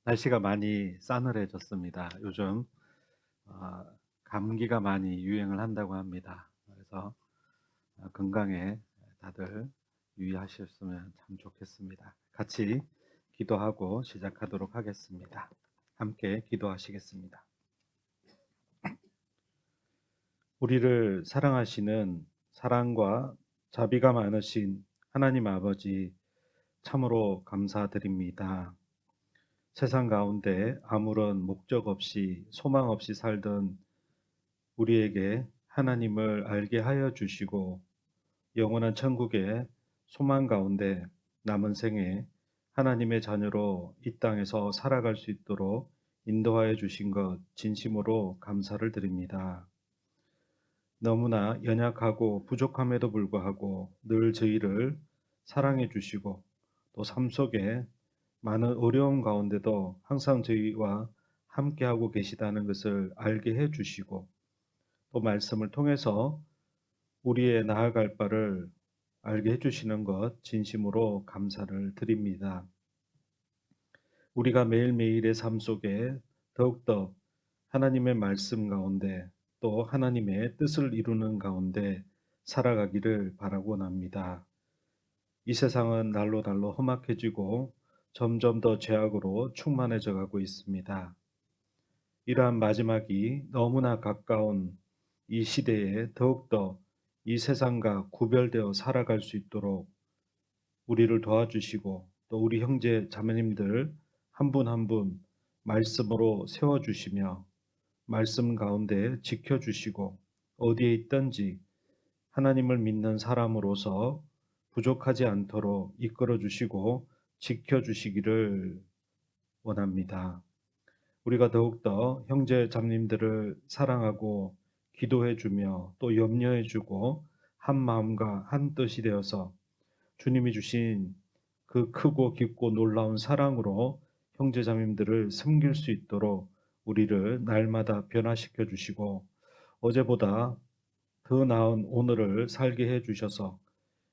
날씨가 많이 싸늘해졌습니다. 요즘 어, 감기가 많이 유행을 한다고 합니다. 그래서 건강에 다들 유의하셨으면 참 좋겠습니다. 같이 기도하고 시작하도록 하겠습니다. 함께 기도하시겠습니다. 우리를 사랑하시는 사랑과 자비가 많으신 하나님 아버지, 참으로 감사드립니다. 세상 가운데 아무런 목적 없이 소망 없이 살던 우리에게 하나님을 알게 하여 주시고 영원한 천국의 소망 가운데 남은 생에 하나님의 자녀로 이 땅에서 살아갈 수 있도록 인도하여 주신 것 진심으로 감사를 드립니다. 너무나 연약하고 부족함에도 불구하고 늘 저희를 사랑해 주시고 또 삶 속에 많은 어려움 가운데도 항상 저희와 함께하고 계시다는 것을 알게 해 주시고 또 말씀을 통해서 우리의 나아갈 바를 알게 해주시는 것 진심으로 감사를 드립니다. 우리가 매일매일의 삶 속에 더욱더 하나님의 말씀 가운데 또 하나님의 뜻을 이루는 가운데 살아가기를 바라고 합니다. 이 세상은 날로 날로 험악해지고 점점 더 죄악으로 충만해져 가고 있습니다. 이러한 마지막이 너무나 가까운 이 시대에 더욱더 이 세상과 구별되어 살아갈 수 있도록 우리를 도와주시고 또 우리 형제 자매님들 한 분 한 분 말씀으로 세워주시며 말씀 가운데 지켜주시고 어디에 있든지 하나님을 믿는 사람으로서 부족하지 않도록 이끌어 주시고 지켜주시기를 원합니다. 우리가 더욱더 형제 자매님들을 사랑하고 기도해 주며 또 염려해 주고 한 마음과 한 뜻이 되어서 주님이 주신 그 크고 깊고 놀라운 사랑으로 형제 자매님들을 섬길 수 있도록 우리를 날마다 변화시켜 주시고 어제보다 더 나은 오늘을 살게 해 주셔서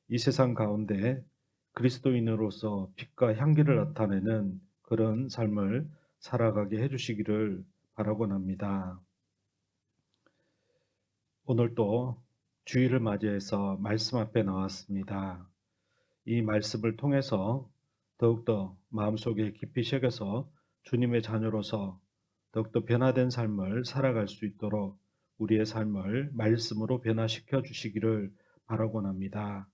이 세상 가운데 그리스도인으로서 빛과 향기를 나타내는 그런 삶을 살아가게 해주시기를 바라곤 합니다. 오늘 또 주일을 맞이해서 말씀 앞에 나왔습니다. 이 말씀을 통해서 더욱더 마음속에 깊이 새겨서 주님의 자녀로서 더욱더 변화된 삶을 살아갈 수 있도록 우리의 삶을 말씀으로 변화시켜 주시기를 바라곤 합니다.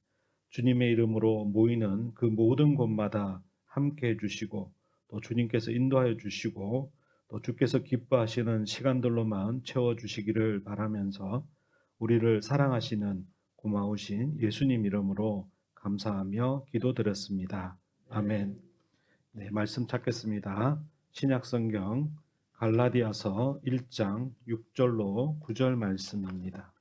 주님의 이름으로 모이는 그 모든 곳마다 함께 해주시고 또 주님께서 인도하여 주시고 또 주께서 기뻐하시는 시간들로만 채워주시기를 바라면서 우리를 사랑하시는 고마우신 예수님 이름으로 감사하며 기도드렸습니다. 아멘. 네, 말씀 찾겠습니다. 신약성경 갈라디아서 1장 6절로 9절 말씀입니다.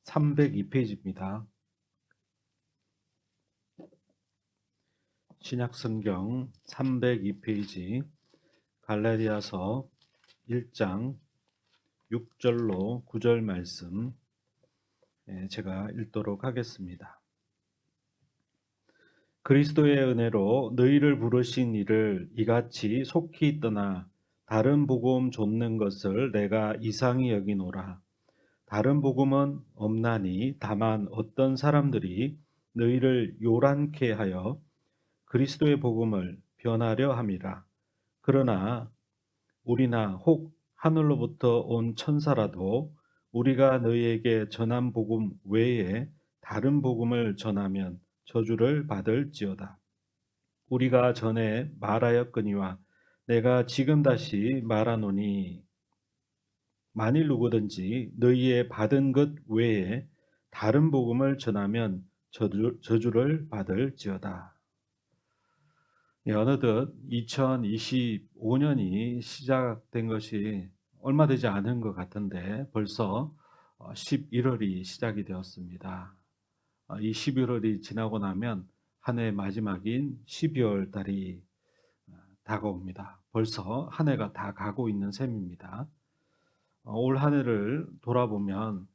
(302페이지입니다) 신약성경 302페이지 갈라디아서 1장 6절로 9절 말씀 제가 읽도록 하겠습니다. 그리스도의 은혜로 너희를 부르신 이를 이같이 속히 떠나 다른 복음 좇는 것을 내가 이상히 여기노라. 다른 복음은 없나니 다만 어떤 사람들이 너희를 요란케 하여 그리스도의 복음을 변하려 함이라. 그러나 우리나 혹 하늘로부터 온 천사라도 우리가 너희에게 전한 복음 외에 다른 복음을 전하면 저주를 받을지어다. 우리가 전에 말하였거니와 내가 지금 다시 말하노니 만일 누구든지 너희의 받은 것 외에 다른 복음을 전하면 저주를 받을지어다. 어느덧 2025년이 시작된 것이 얼마 되지 않은 것 같은데 벌써 11월이 시작이 되었습니다. 이 11월이 지나고 나면 한 해 마지막인 12월 달이 다가옵니다. 벌써 한 해가 다 가고 있는 셈입니다. 올 한 해를 돌아보면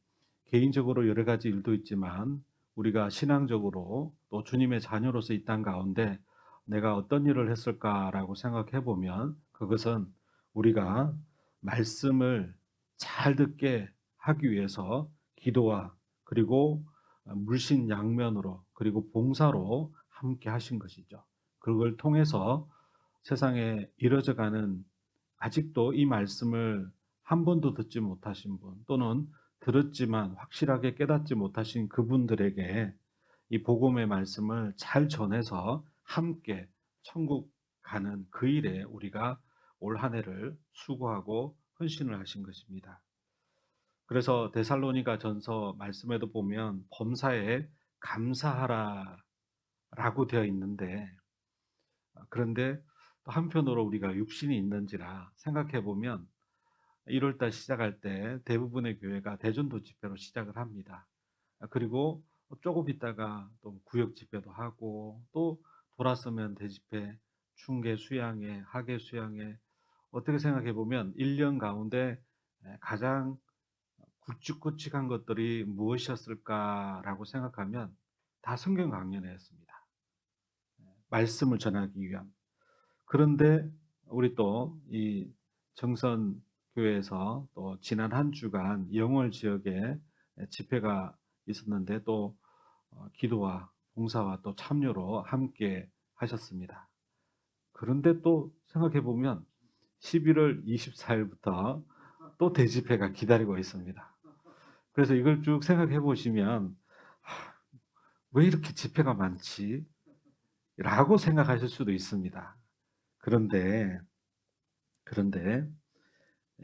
개인적으로 여러 가지 일도 있지만 우리가 신앙적으로 또 주님의 자녀로서 이 땅 가운데 '내가 어떤 일을 했을까?'라고 생각해 보면 그것은 우리가 말씀을 잘 듣게 하기 위해서 기도와 그리고 물신양면으로 그리고 봉사로 함께 하신 것이죠. 그걸 통해서 세상에 이뤄져 가는 아직도 이 말씀을 한 번도 듣지 못하신 분 또는 들었지만 확실하게 깨닫지 못하신 그분들에게 이 복음의 말씀을 잘 전해서 함께 천국 가는 그 일에 우리가 올 한 해를 수고하고 헌신을 하신 것입니다. 그래서 데살로니가 전서 말씀에도 보면 범사에 감사하라라고 되어 있는데 그런데 또 한편으로 우리가 육신이 있는지라 생각해 보면 1월 달 시작할 때 대부분의 교회가 대전도 집회로 시작을 합니다. 그리고 조금 있다가 또 구역 집회도 하고 또 돌아서면 대집회, 중계 수양회, 하계 수양회 어떻게 생각해 보면 1년 가운데 가장 굵직굵직한 것들이 무엇이었을까라고 생각하면 다 성경 강연회였습니다. 말씀을 전하기 위한. 그런데 우리 또 이 정선 교회에서 또 지난 한 주간 영월 지역에 집회가 있었는데 또 기도와 봉사와 또 참여로 함께 하셨습니다. 그런데 또 생각해 보면 11월 24일부터 또 대집회가 기다리고 있습니다. 그래서 이걸 쭉 생각해 보시면 왜 이렇게 집회가 많지? 라고 생각하실 수도 있습니다. 그런데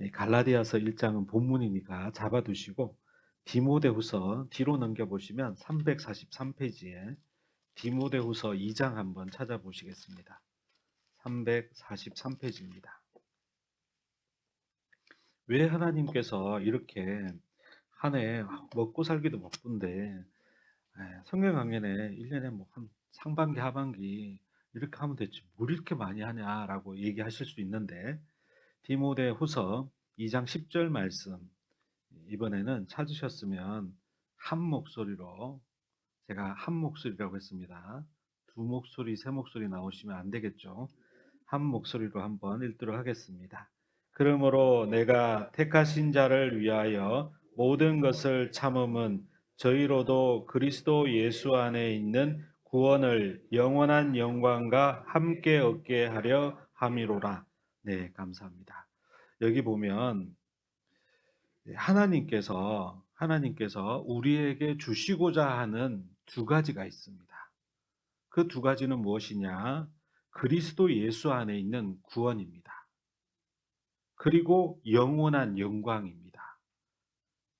이 갈라디아서 1장은 본문이니까 잡아두시고 디모데후서 뒤로 넘겨보시면 343페이지에 디모데후서 2장 한번 찾아보시겠습니다. 343페이지입니다. 왜 하나님께서 이렇게 한 해 먹고 살기도 바쁜데 성경 강연에 1년에 뭐 한 상반기 하반기 이렇게 하면 됐지 뭘 이렇게 많이 하냐라고 얘기하실 수 있는데 디모데후서 2장 10절 말씀 이번에는 찾으셨으면 한 목소리로 제가 한 목소리라고 했습니다. 두 목소리, 세 목소리 나오시면 안 되겠죠. 한 목소리로 한번 읽도록 하겠습니다. 그러므로 내가 택하신 자를 위하여 모든 것을 참음은 저희로도 그리스도 예수 안에 있는 구원을 영원한 영광과 함께 얻게 하려 함이로라. 네, 감사합니다. 여기 보면 하나님께서 우리에게 주시고자 하는 두 가지가 있습니다. 그 두 가지는 무엇이냐? 그리스도 예수 안에 있는 구원입니다. 그리고 영원한 영광입니다.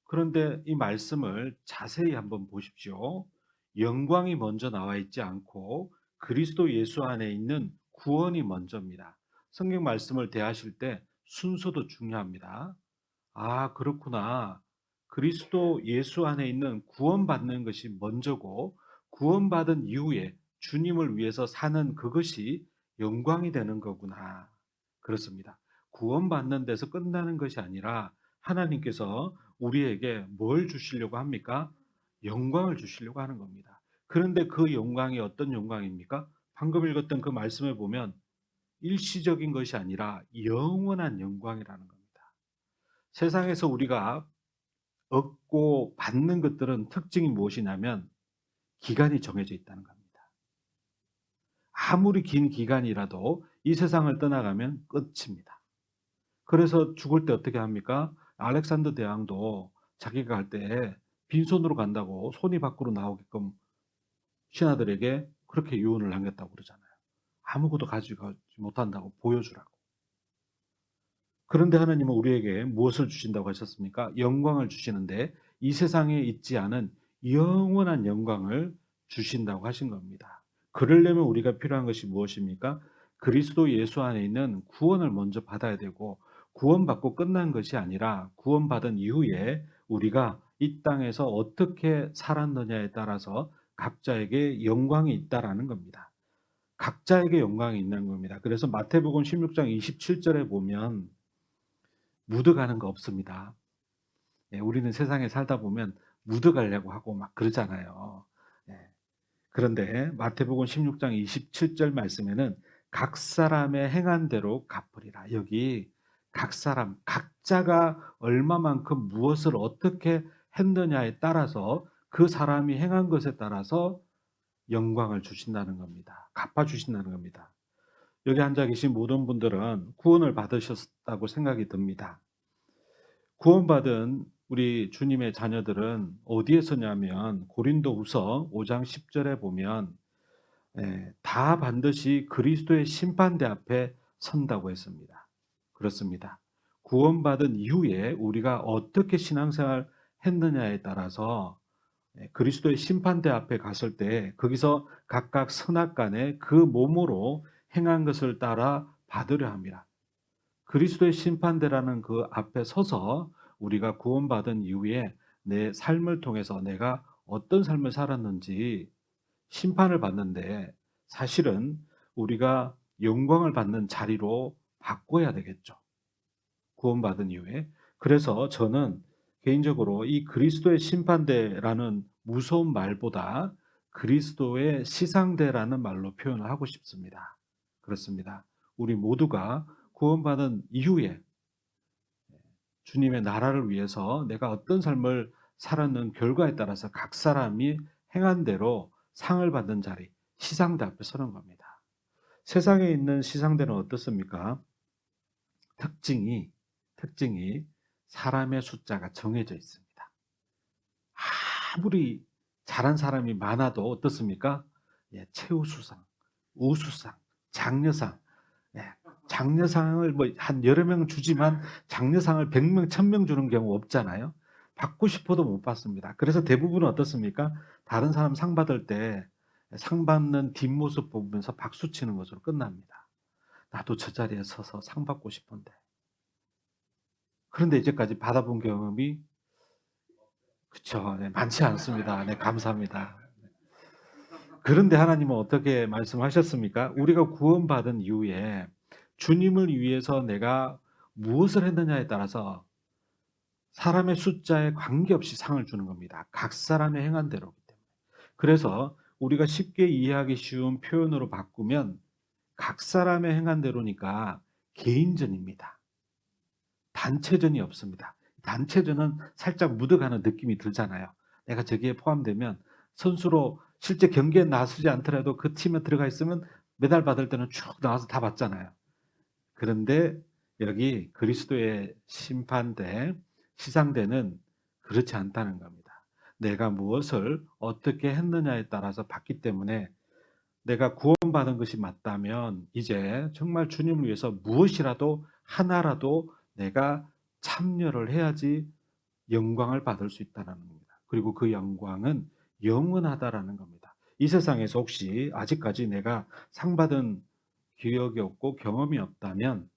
그런데 이 말씀을 자세히 한번 보십시오. 영광이 먼저 나와 있지 않고 그리스도 예수 안에 있는 구원이 먼저입니다. 성경 말씀을 대하실 때 순서도 중요합니다. 아, 그렇구나. 그리스도 예수 안에 있는 구원받는 것이 먼저고 구원받은 이후에 주님을 위해서 사는 그것이 영광이 되는 거구나. 그렇습니다. 구원받는 데서 끝나는 것이 아니라 하나님께서 우리에게 뭘 주시려고 합니까? 영광을 주시려고 하는 겁니다. 그런데 그 영광이 어떤 영광입니까? 방금 읽었던 그 말씀을 보면 일시적인 것이 아니라 영원한 영광이라는 겁니다. 세상에서 우리가 얻고 받는 것들은 특징이 무엇이냐면 기간이 정해져 있다는 겁니다. 아무리 긴 기간이라도 이 세상을 떠나가면 끝입니다. 그래서 죽을 때 어떻게 합니까? 알렉산더 대왕도 자기가 갈 때 빈손으로 간다고 손이 밖으로 나오게끔 신하들에게 그렇게 유언을 남겼다고 그러잖아요. 아무것도 가지고 못한다고 보여주라고. 그런데 하나님은 우리에게 무엇을 주신다고 하셨습니까? 영광을 주시는데 이 세상에 있지 않은 영원한 영광을 주신다고 하신 겁니다. 그러려면 우리가 필요한 것이 무엇입니까? 그리스도 예수 안에 있는 구원을 먼저 받아야 되고 구원받고 끝난 것이 아니라 구원받은 이후에 우리가 이 땅에서 어떻게 살았느냐에 따라서 각자에게 영광이 있다라는 겁니다. 각자에게 영광이 있는 겁니다. 그래서 마태복음 16장 27절에 보면 묻어가는 거 없습니다. 우리는 세상에 살다 보면 묻어가려고 하고 막 그러잖아요. 예. 그런데 마태복음 16장 27절 말씀에는 각 사람의 행한 대로 갚으리라. 여기 각 사람, 각자가 얼마만큼 무엇을 어떻게 했느냐에 따라서 그 사람이 행한 것에 따라서 영광을 주신다는 겁니다. 갚아주신다는 겁니다. 여기 앉아 계신 모든 분들은 구원을 받으셨다고 생각이 듭니다. 구원받은 우리 주님의 자녀들은 어디에 서냐면 고린도후서 5장 10절에 보면 다 반드시 그리스도의 심판대 앞에 선다고 했습니다. 그렇습니다. 구원받은 이후에 우리가 어떻게 신앙생활 했느냐에 따라서 그리스도의 심판대 앞에 갔을 때 거기서 각각 선악간에 그 몸으로 행한 것을 따라 받으려 합니다. 그리스도의 심판대라는 그 앞에 서서 우리가 구원받은 이후에 내 삶을 통해서 내가 어떤 삶을 살았는지 심판을 받는데 사실은 우리가 영광을 받는 자리로 바꿔야 되겠죠. 구원받은 이후에. 그래서 저는 개인적으로 이 그리스도의 심판대라는 무서운 말보다 그리스도의 시상대라는 말로 표현을 하고 싶습니다. 그렇습니다. 우리 모두가 구원받은 이후에 주님의 나라를 위해서 내가 어떤 삶을 살았는 결과에 따라서 각 사람이 행한 대로 상을 받는 자리, 시상대 앞에 서는 겁니다. 세상에 있는 시상대는 어떻습니까? 특징이 사람의 숫자가 정해져 있습니다. 아무리 잘한 사람이 많아도 어떻습니까? 최우수상, 우수상, 장려상. 장려상을 뭐 한 여러 명 주지만 장려상을 100명, 1000명 주는 경우 없잖아요. 받고 싶어도 못 받습니다. 그래서 대부분은 어떻습니까? 다른 사람 상 받을 때 상 받는 뒷모습 보면서 박수 치는 것으로 끝납니다. 나도 저 자리에 서서 상 받고 싶은데. 그런데 이제까지 받아본 경험이 그쵸. 많지 않습니다. 감사합니다. 그런데 하나님은 어떻게 말씀하셨습니까? 우리가 구원받은 이후에 주님을 위해서 내가 무엇을 했느냐에 따라서 사람의 숫자에 관계없이 상을 주는 겁니다. 각 사람의 행한 대로기 때문에. 그래서 우리가 쉽게 이해하기 쉬운 표현으로 바꾸면 각 사람의 행한 대로니까 개인전입니다. 단체전이 없습니다. 단체전은 살짝 묻어가는 느낌이 들잖아요. 내가 저기에 포함되면 선수로 실제 경기에 나서지 않더라도 그 팀에 들어가 있으면 메달 받을 때는 쭉 나와서 다 받잖아요. 그런데 여기 그리스도의 심판대, 시상대는 그렇지 않다는 겁니다. 내가 무엇을 어떻게 했느냐에 따라서 받기 때문에 내가 구원받은 것이 맞다면 이제 정말 주님을 위해서 무엇이라도 하나라도 내가 참여를 해야지 영광을 받을 수 있다는 겁니다. 그리고 그 영광은 영원하다라는 겁니다. 이 세상에서 혹시 아직까지 내가 상 받은 기억이 없고 경험이 없다면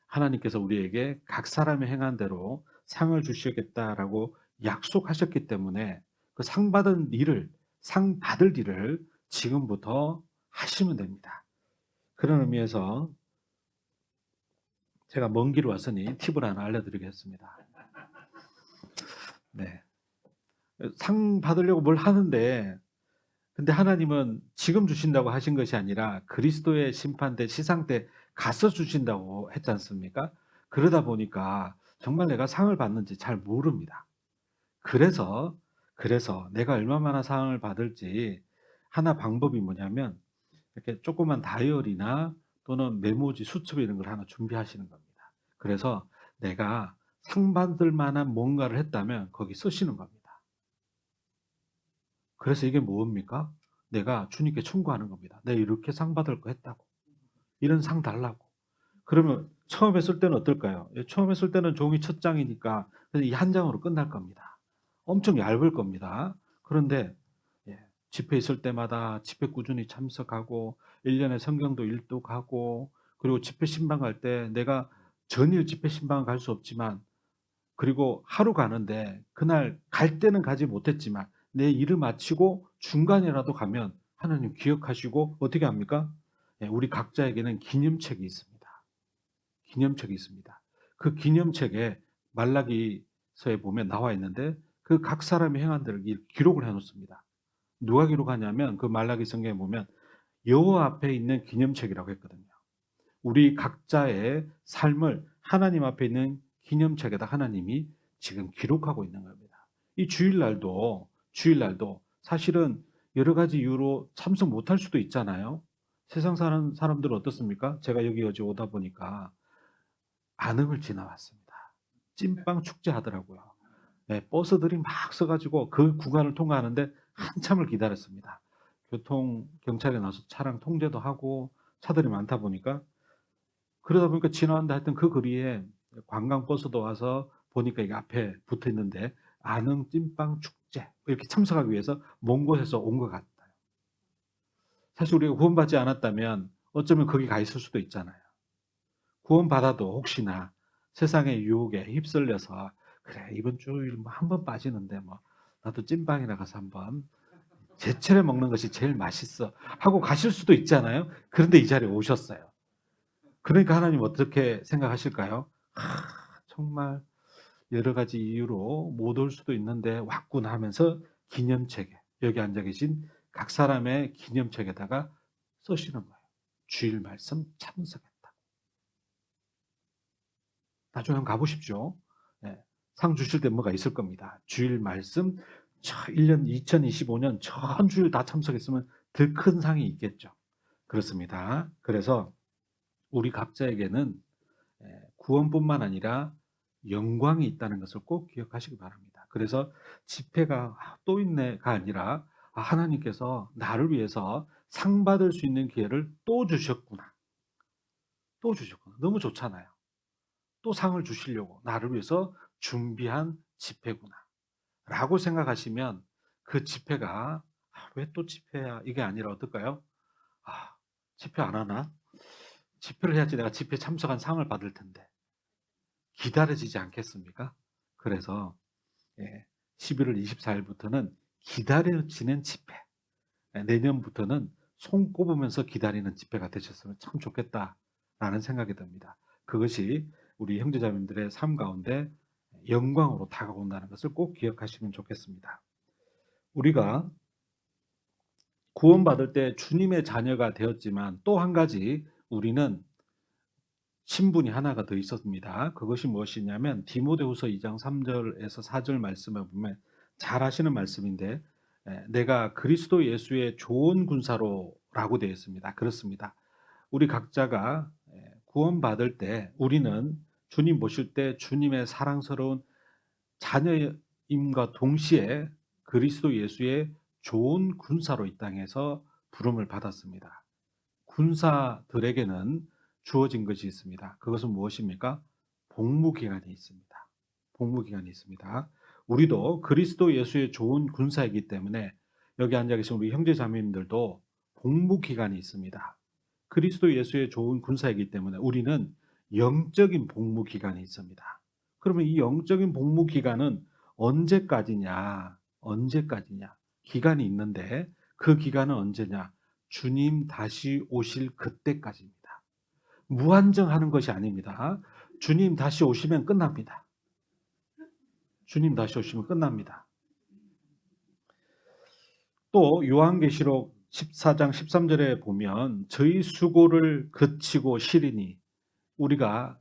하나님께서 우리에게 각 사람의 행한 대로 상을 주시겠다라고 약속하셨기 때문에 그 상 받은 일을, 상 받을 일을 지금부터 하시면 됩니다. 그런 의미에서 제가 먼 길 왔으니 팁을 하나 알려드리겠습니다. 네. 상 받으려고 뭘 하는데, 근데 하나님은 지금 주신다고 하신 것이 아니라 그리스도의 심판 때, 시상 때 가서 주신다고 했지 않습니까? 그러다 보니까 정말 내가 상을 받는지 잘 모릅니다. 그래서 내가 얼마나 상을 받을지 하나 방법이 뭐냐면 이렇게 조그만 다이어리나 또는 메모지, 수첩 이런 걸 하나 준비하시는 겁니다. 그래서 내가 상 받을 만한 뭔가를 했다면 거기 쓰시는 겁니다. 그래서 이게 뭡니까? 내가 주님께 청구하는 겁니다. 내가 이렇게 상 받을 거 했다고. 이런 상 달라고. 그러면 처음 했을 때는 어떨까요? 처음 했을 때는 종이 첫 장이니까 이 한 장으로 끝날 겁니다. 엄청 얇을 겁니다. 그런데 집회 있을 때마다 집회 꾸준히 참석하고 1년에 성경도 일독하고 그리고 집회 신방 갈 때 내가 전일 집회 신방 갈 수 없지만 그리고 하루 가는데 그날 갈 때는 가지 못했지만 내 일을 마치고 중간이라도 가면 하나님 기억하시고 어떻게 합니까? 우리 각자에게는 기념책이 있습니다. 기념책이 있습니다. 그 기념책에 말라기 서에 보면 나와 있는데 그 각 사람의 행한 대로 기록을 해 놓습니다. 누가 기록하냐면 그 말라기 성경에 보면 여호와 앞에 있는 기념책이라고 했거든요. 우리 각자의 삶을 하나님 앞에 있는 기념책에다 하나님이 지금 기록하고 있는 겁니다. 이 주일날도 사실은 여러 가지 이유로 참석 못할 수도 있잖아요. 세상 사는 사람들은 어떻습니까? 제가 여기 어제 오다 보니까 안흥을 지나왔습니다. 찐빵 축제 하더라고요. 네, 버스들이 막 서가지고 그 구간을 통과하는데 한참을 기다렸습니다. 경찰에 나서 차량 통제도 하고 차들이 많다 보니까 그러다 보니까 지나간다 했던 그 거리에 관광버스도 와서 보니까 이게 앞에 붙어 있는데 안흥 찐빵 축제 이렇게 참석하기 위해서 먼 곳에서 온 것 같아요. 사실 우리가 구원받지 않았다면 어쩌면 거기 가 있을 수도 있잖아요. 구원받아도 혹시나 세상의 유혹에 휩쓸려서 그래 이번 주일 뭐 한 번 빠지는데 뭐 나도 찐빵이나 가서 한번 제철에 먹는 것이 제일 맛있어 하고 가실 수도 있잖아요. 그런데 이 자리에 오셨어요. 그러니까 하나님 어떻게 생각하실까요? 정말 여러 가지 이유로 못 올 수도 있는데 왔구나 하면서 기념책에 여기 앉아 계신 각 사람의 기념책에다가 써시는 거예요. 주일 말씀 참석했다. 나중에 한번 가보십시오. 네, 상 주실 때 뭐가 있을 겁니다. 주일 말씀 1년 2025년 전 주일 다 참석했으면 더 큰 상이 있겠죠. 그렇습니다. 그래서 우리 각자에게는 구원뿐만 아니라 영광이 있다는 것을 꼭 기억하시기 바랍니다. 그래서 집회가 또 있네가 아니라 하나님께서 나를 위해서 상 받을 수 있는 기회를 또 주셨구나. 또 주셨구나. 너무 좋잖아요. 또 상을 주시려고 나를 위해서 준비한 집회구나. 라고 생각하시면 그 집회가 왜 또 집회야? 이게 아니라 어떨까요? 집회 안 하나? 집회를 해야지 내가 집회 참석한 상을 받을 텐데. 기다려지지 않겠습니까? 그래서 11월 24일부터는 기다려지는 집회, 내년부터는 손 꼽으면서 기다리는 집회가 되셨으면 참 좋겠다라는 생각이 듭니다. 그것이 우리 형제자매님들의 삶 가운데 영광으로 다가온다는 것을 꼭 기억하시면 좋겠습니다. 우리가 구원받을 때 주님의 자녀가 되었지만 또 한 가지 우리는 신분이 하나가 더 있었습니다. 그것이 무엇이냐면 디모데후서 2장 3절에서 4절 말씀을 보면 잘 아시는 말씀인데 내가 그리스도 예수의 좋은 군사로라고 되어 있습니다. 그렇습니다. 우리 각자가 구원받을 때 우리는 주님 모실 때 주님의 사랑스러운 자녀임과 동시에 그리스도 예수의 좋은 군사로 이 땅에서 부름을 받았습니다. 군사들에게는 주어진 것이 있습니다. 그것은 무엇입니까? 복무기간이 있습니다. 복무기간이 있습니다. 우리도 그리스도 예수의 좋은 군사이기 때문에 여기 앉아 계신 우리 형제 자매님들도 복무기간이 있습니다. 그리스도 예수의 좋은 군사이기 때문에 우리는 영적인 복무기간이 있습니다. 그러면 이 영적인 복무기간은 언제까지냐? 기간이 있는데 그 기간은 언제냐? 주님 다시 오실 그때까지입니다. 무한정하는 것이 아닙니다. 주님 다시 오시면 끝납니다. 주님 다시 오시면 끝납니다. 또 요한계시록 14장 13절에 보면 저희 수고를 그치고 쉬리니 우리가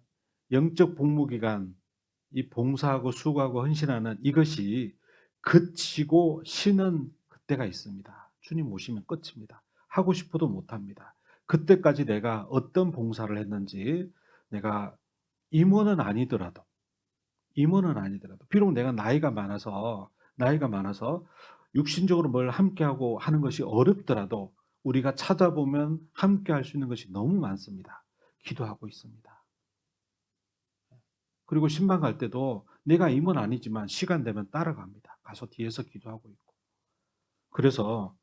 영적 복무기간 이 봉사하고 수고하고 헌신하는 이것이 그치고 쉬는 그때가 있습니다. 주님 오시면 끝입니다. 하고 싶어도 못합니다. 그때까지 내가 어떤 봉사를 했는지 내가 임원은 아니더라도 비록 내가 나이가 많아서 육신적으로 뭘 함께하고 하는 것이 어렵더라도 우리가 찾아보면 함께할 수 있는 것이 너무 많습니다. 기도하고 있습니다. 그리고 신방 갈 때도 내가 임원 아니지만 시간 되면 따라갑니다. 가서 뒤에서 기도하고 있고. 그래서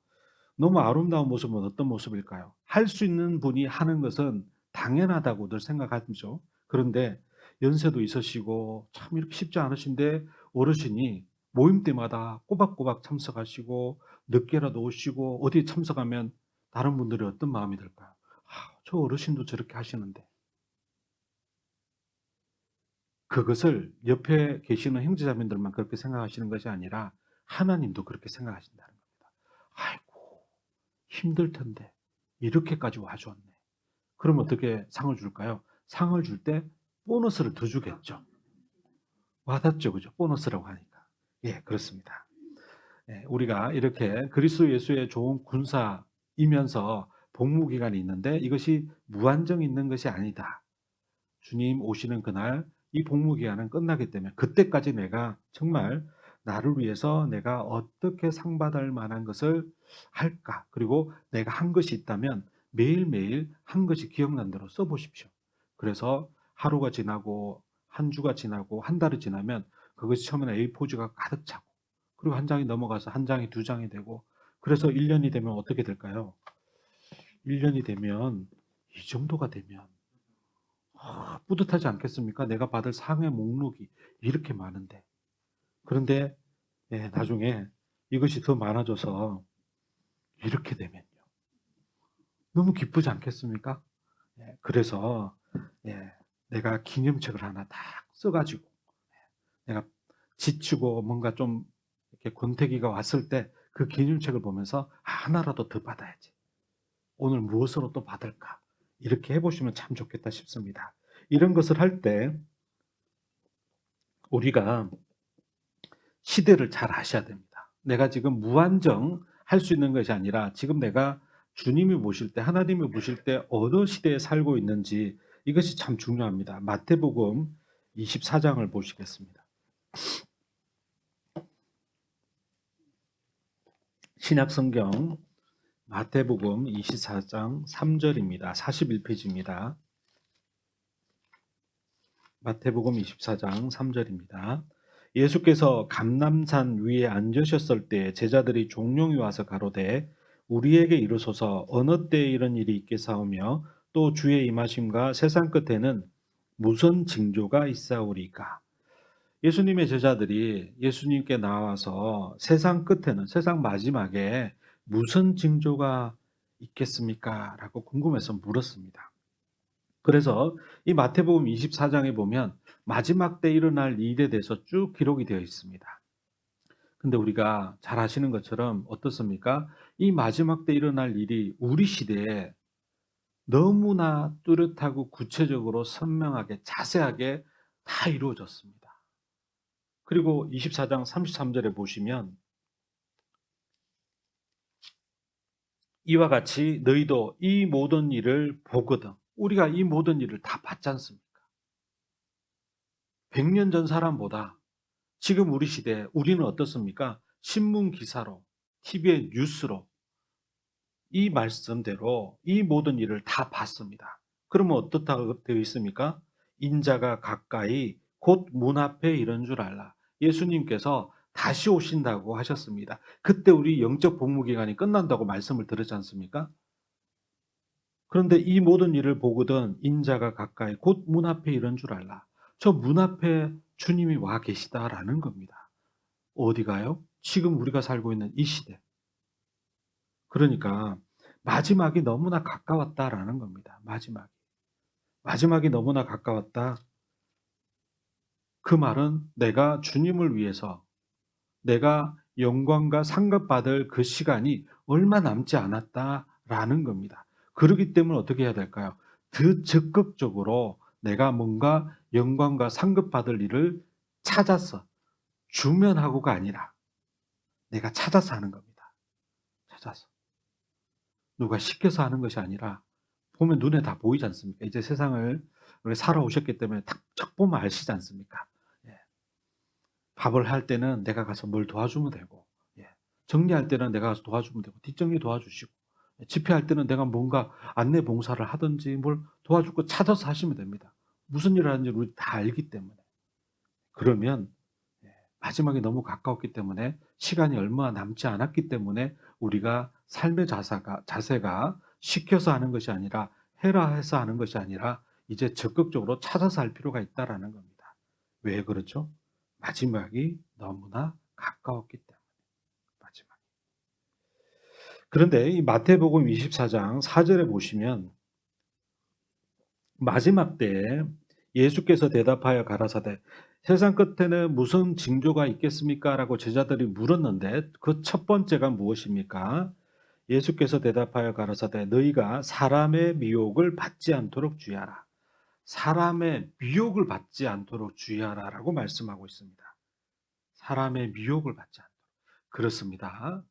너무 아름다운 모습은 어떤 모습일까요? 할 수 있는 분이 하는 것은 당연하다고 늘 생각하죠. 그런데 연세도 있으시고 참 이렇게 쉽지 않으신데 어르신이 모임 때마다 꼬박꼬박 참석하시고 늦게라도 오시고 어디에 참석하면 다른 분들이 어떤 마음이 들까요? 저 어르신도 저렇게 하시는데. 그것을 옆에 계시는 형제자매들만 그렇게 생각하시는 것이 아니라 하나님도 그렇게 생각하신다는 겁니다. 아이고, 힘들 텐데 이렇게까지 와줬네. 그럼 어떻게 상을 줄까요? 상을 줄 때 보너스를 더 주겠죠. 와닿죠, 그죠? 보너스라고 하니까. 예, 그렇습니다. 예, 우리가 이렇게 그리스도 예수의 좋은 군사이면서 복무 기간이 있는데 이것이 무한정 있는 것이 아니다. 주님 오시는 그날 이 복무 기간은 끝나기 때문에 그때까지 내가 정말 나를 위해서 내가 어떻게 상받을 만한 것을 할까? 그리고 내가 한 것이 있다면 매일매일 한 것이 기억난 대로 써보십시오. 그래서 하루가 지나고 한 주가 지나고 한 달이 지나면 그것이 처음에는 A4지가 가득 차고 그리고 한 장이 넘어가서 한 장이 두 장이 되고 그래서 1년이 되면 어떻게 될까요? 1년이 되면 이 정도가 되면 뿌듯하지 않겠습니까? 내가 받을 상의 목록이 이렇게 많은데. 그런데 예, 나중에 이것이 더 많아져서 이렇게 되면요. 너무 기쁘지 않겠습니까? 예, 그래서 예, 내가 기념책을 하나 딱 써가지고 내가 지치고 뭔가 좀 이렇게 권태기가 왔을 때 그 기념책을 보면서 하나라도 더 받아야지. 오늘 무엇으로 또 받을까? 이렇게 해보시면 참 좋겠다 싶습니다. 이런 것을 할 때 우리가 시대를 잘 아셔야 됩니다. 내가 지금 무한정 할 수 있는 것이 아니라 지금 내가 주님이 보실 때, 하나님이 보실 때 어느 시대에 살고 있는지 이것이 참 중요합니다. 마태복음 24장을 보시겠습니다. 신약성경 마태복음 24장 3절입니다. 41페이지입니다. 마태복음 24장 3절입니다. 예수께서 감람산 위에 앉으셨을 때 제자들이 종용이 와서 가로되 우리에게 이르소서 어느 때에 이런 일이 있겠사오며 또 주의 임하심과 세상 끝에는 무슨 징조가 있사오리까. 예수님의 제자들이 예수님께 나와서 세상 끝에는 세상 마지막에 무슨 징조가 있겠습니까? 라고 궁금해서 물었습니다. 그래서 이 마태복음 24장에 보면 마지막 때 일어날 일에 대해서 쭉 기록이 되어 있습니다. 근데 우리가 잘 아시는 것처럼 어떻습니까? 이 마지막 때 일어날 일이 우리 시대에 너무나 뚜렷하고 구체적으로 선명하게 자세하게 다 이루어졌습니다. 그리고 24장 33절에 보시면 이와 같이 너희도 이 모든 일을 보거든. 우리가 이 모든 일을 다 봤지 않습니까? 100년 전 사람보다 지금 우리 시대에 우리는 어떻습니까? 신문 기사로, TV의 뉴스로 이 말씀대로 이 모든 일을 다 봤습니다. 그러면 어떻다고 되어 있습니까? 인자가 가까이 곧 문 앞에 이른 줄 알라. 예수님께서 다시 오신다고 하셨습니다. 그때 우리 영적 복무 기간이 끝난다고 말씀을 들었지 않습니까? 그런데 이 모든 일을 보거든 인자가 가까이 곧 문 앞에 이른 줄 알라. 저 문 앞에 주님이 와 계시다라는 겁니다. 어디 가요? 지금 우리가 살고 있는 이 시대. 그러니까 마지막이 너무나 가까웠다라는 겁니다. 마지막이 너무나 가까웠다. 그 말은 내가 주님을 위해서 내가 영광과 상급받을 그 시간이 얼마 남지 않았다라는 겁니다. 그렇기 때문에 어떻게 해야 될까요? 더 적극적으로 내가 뭔가 영광과 상급받을 일을 찾아서 주면 하고가 아니라 내가 찾아서 하는 겁니다. 찾아서. 누가 시켜서 하는 것이 아니라 보면 눈에 다 보이지 않습니까? 이제 세상을 우리 살아오셨기 때문에 딱 보면 아시지 않습니까? 예. 밥을 할 때는 내가 가서 뭘 도와주면 되고, 예. 정리할 때는 내가 가서 도와주면 되고, 뒷정리 도와주시고, 예. 집회할 때는 내가 뭔가 안내 봉사를 하든지 뭘 도와줄 거 찾아서 하시면 됩니다. 무슨 일을 하는지 우리 다 알기 때문에. 그러면 예, 마지막이 너무 가까웠기 때문에 시간이 얼마 남지 않았기 때문에 우리가 삶의 자세가 시켜서 하는 것이 아니라 해라 해서 하는 것이 아니라 이제 적극적으로 찾아서 할 필요가 있다라는 겁니다. 왜 그렇죠? 마지막이 너무나 가까웠기 때문에. 마지막. 그런데 이 마태복음 24장 4절에 보시면 마지막 때에 예수께서 대답하여 가라사대 세상 끝에는 무슨 징조가 있겠습니까? 라고 제자들이 물었는데 그 첫 번째가 무엇입니까? 예수께서 대답하여 가라사대 너희가 사람의 미혹을 받지 않도록 주의하라. 사람의 미혹을 받지 않도록 주의하라 라고 말씀하고 있습니다. 사람의 미혹을 받지 않도록. 그렇습니다.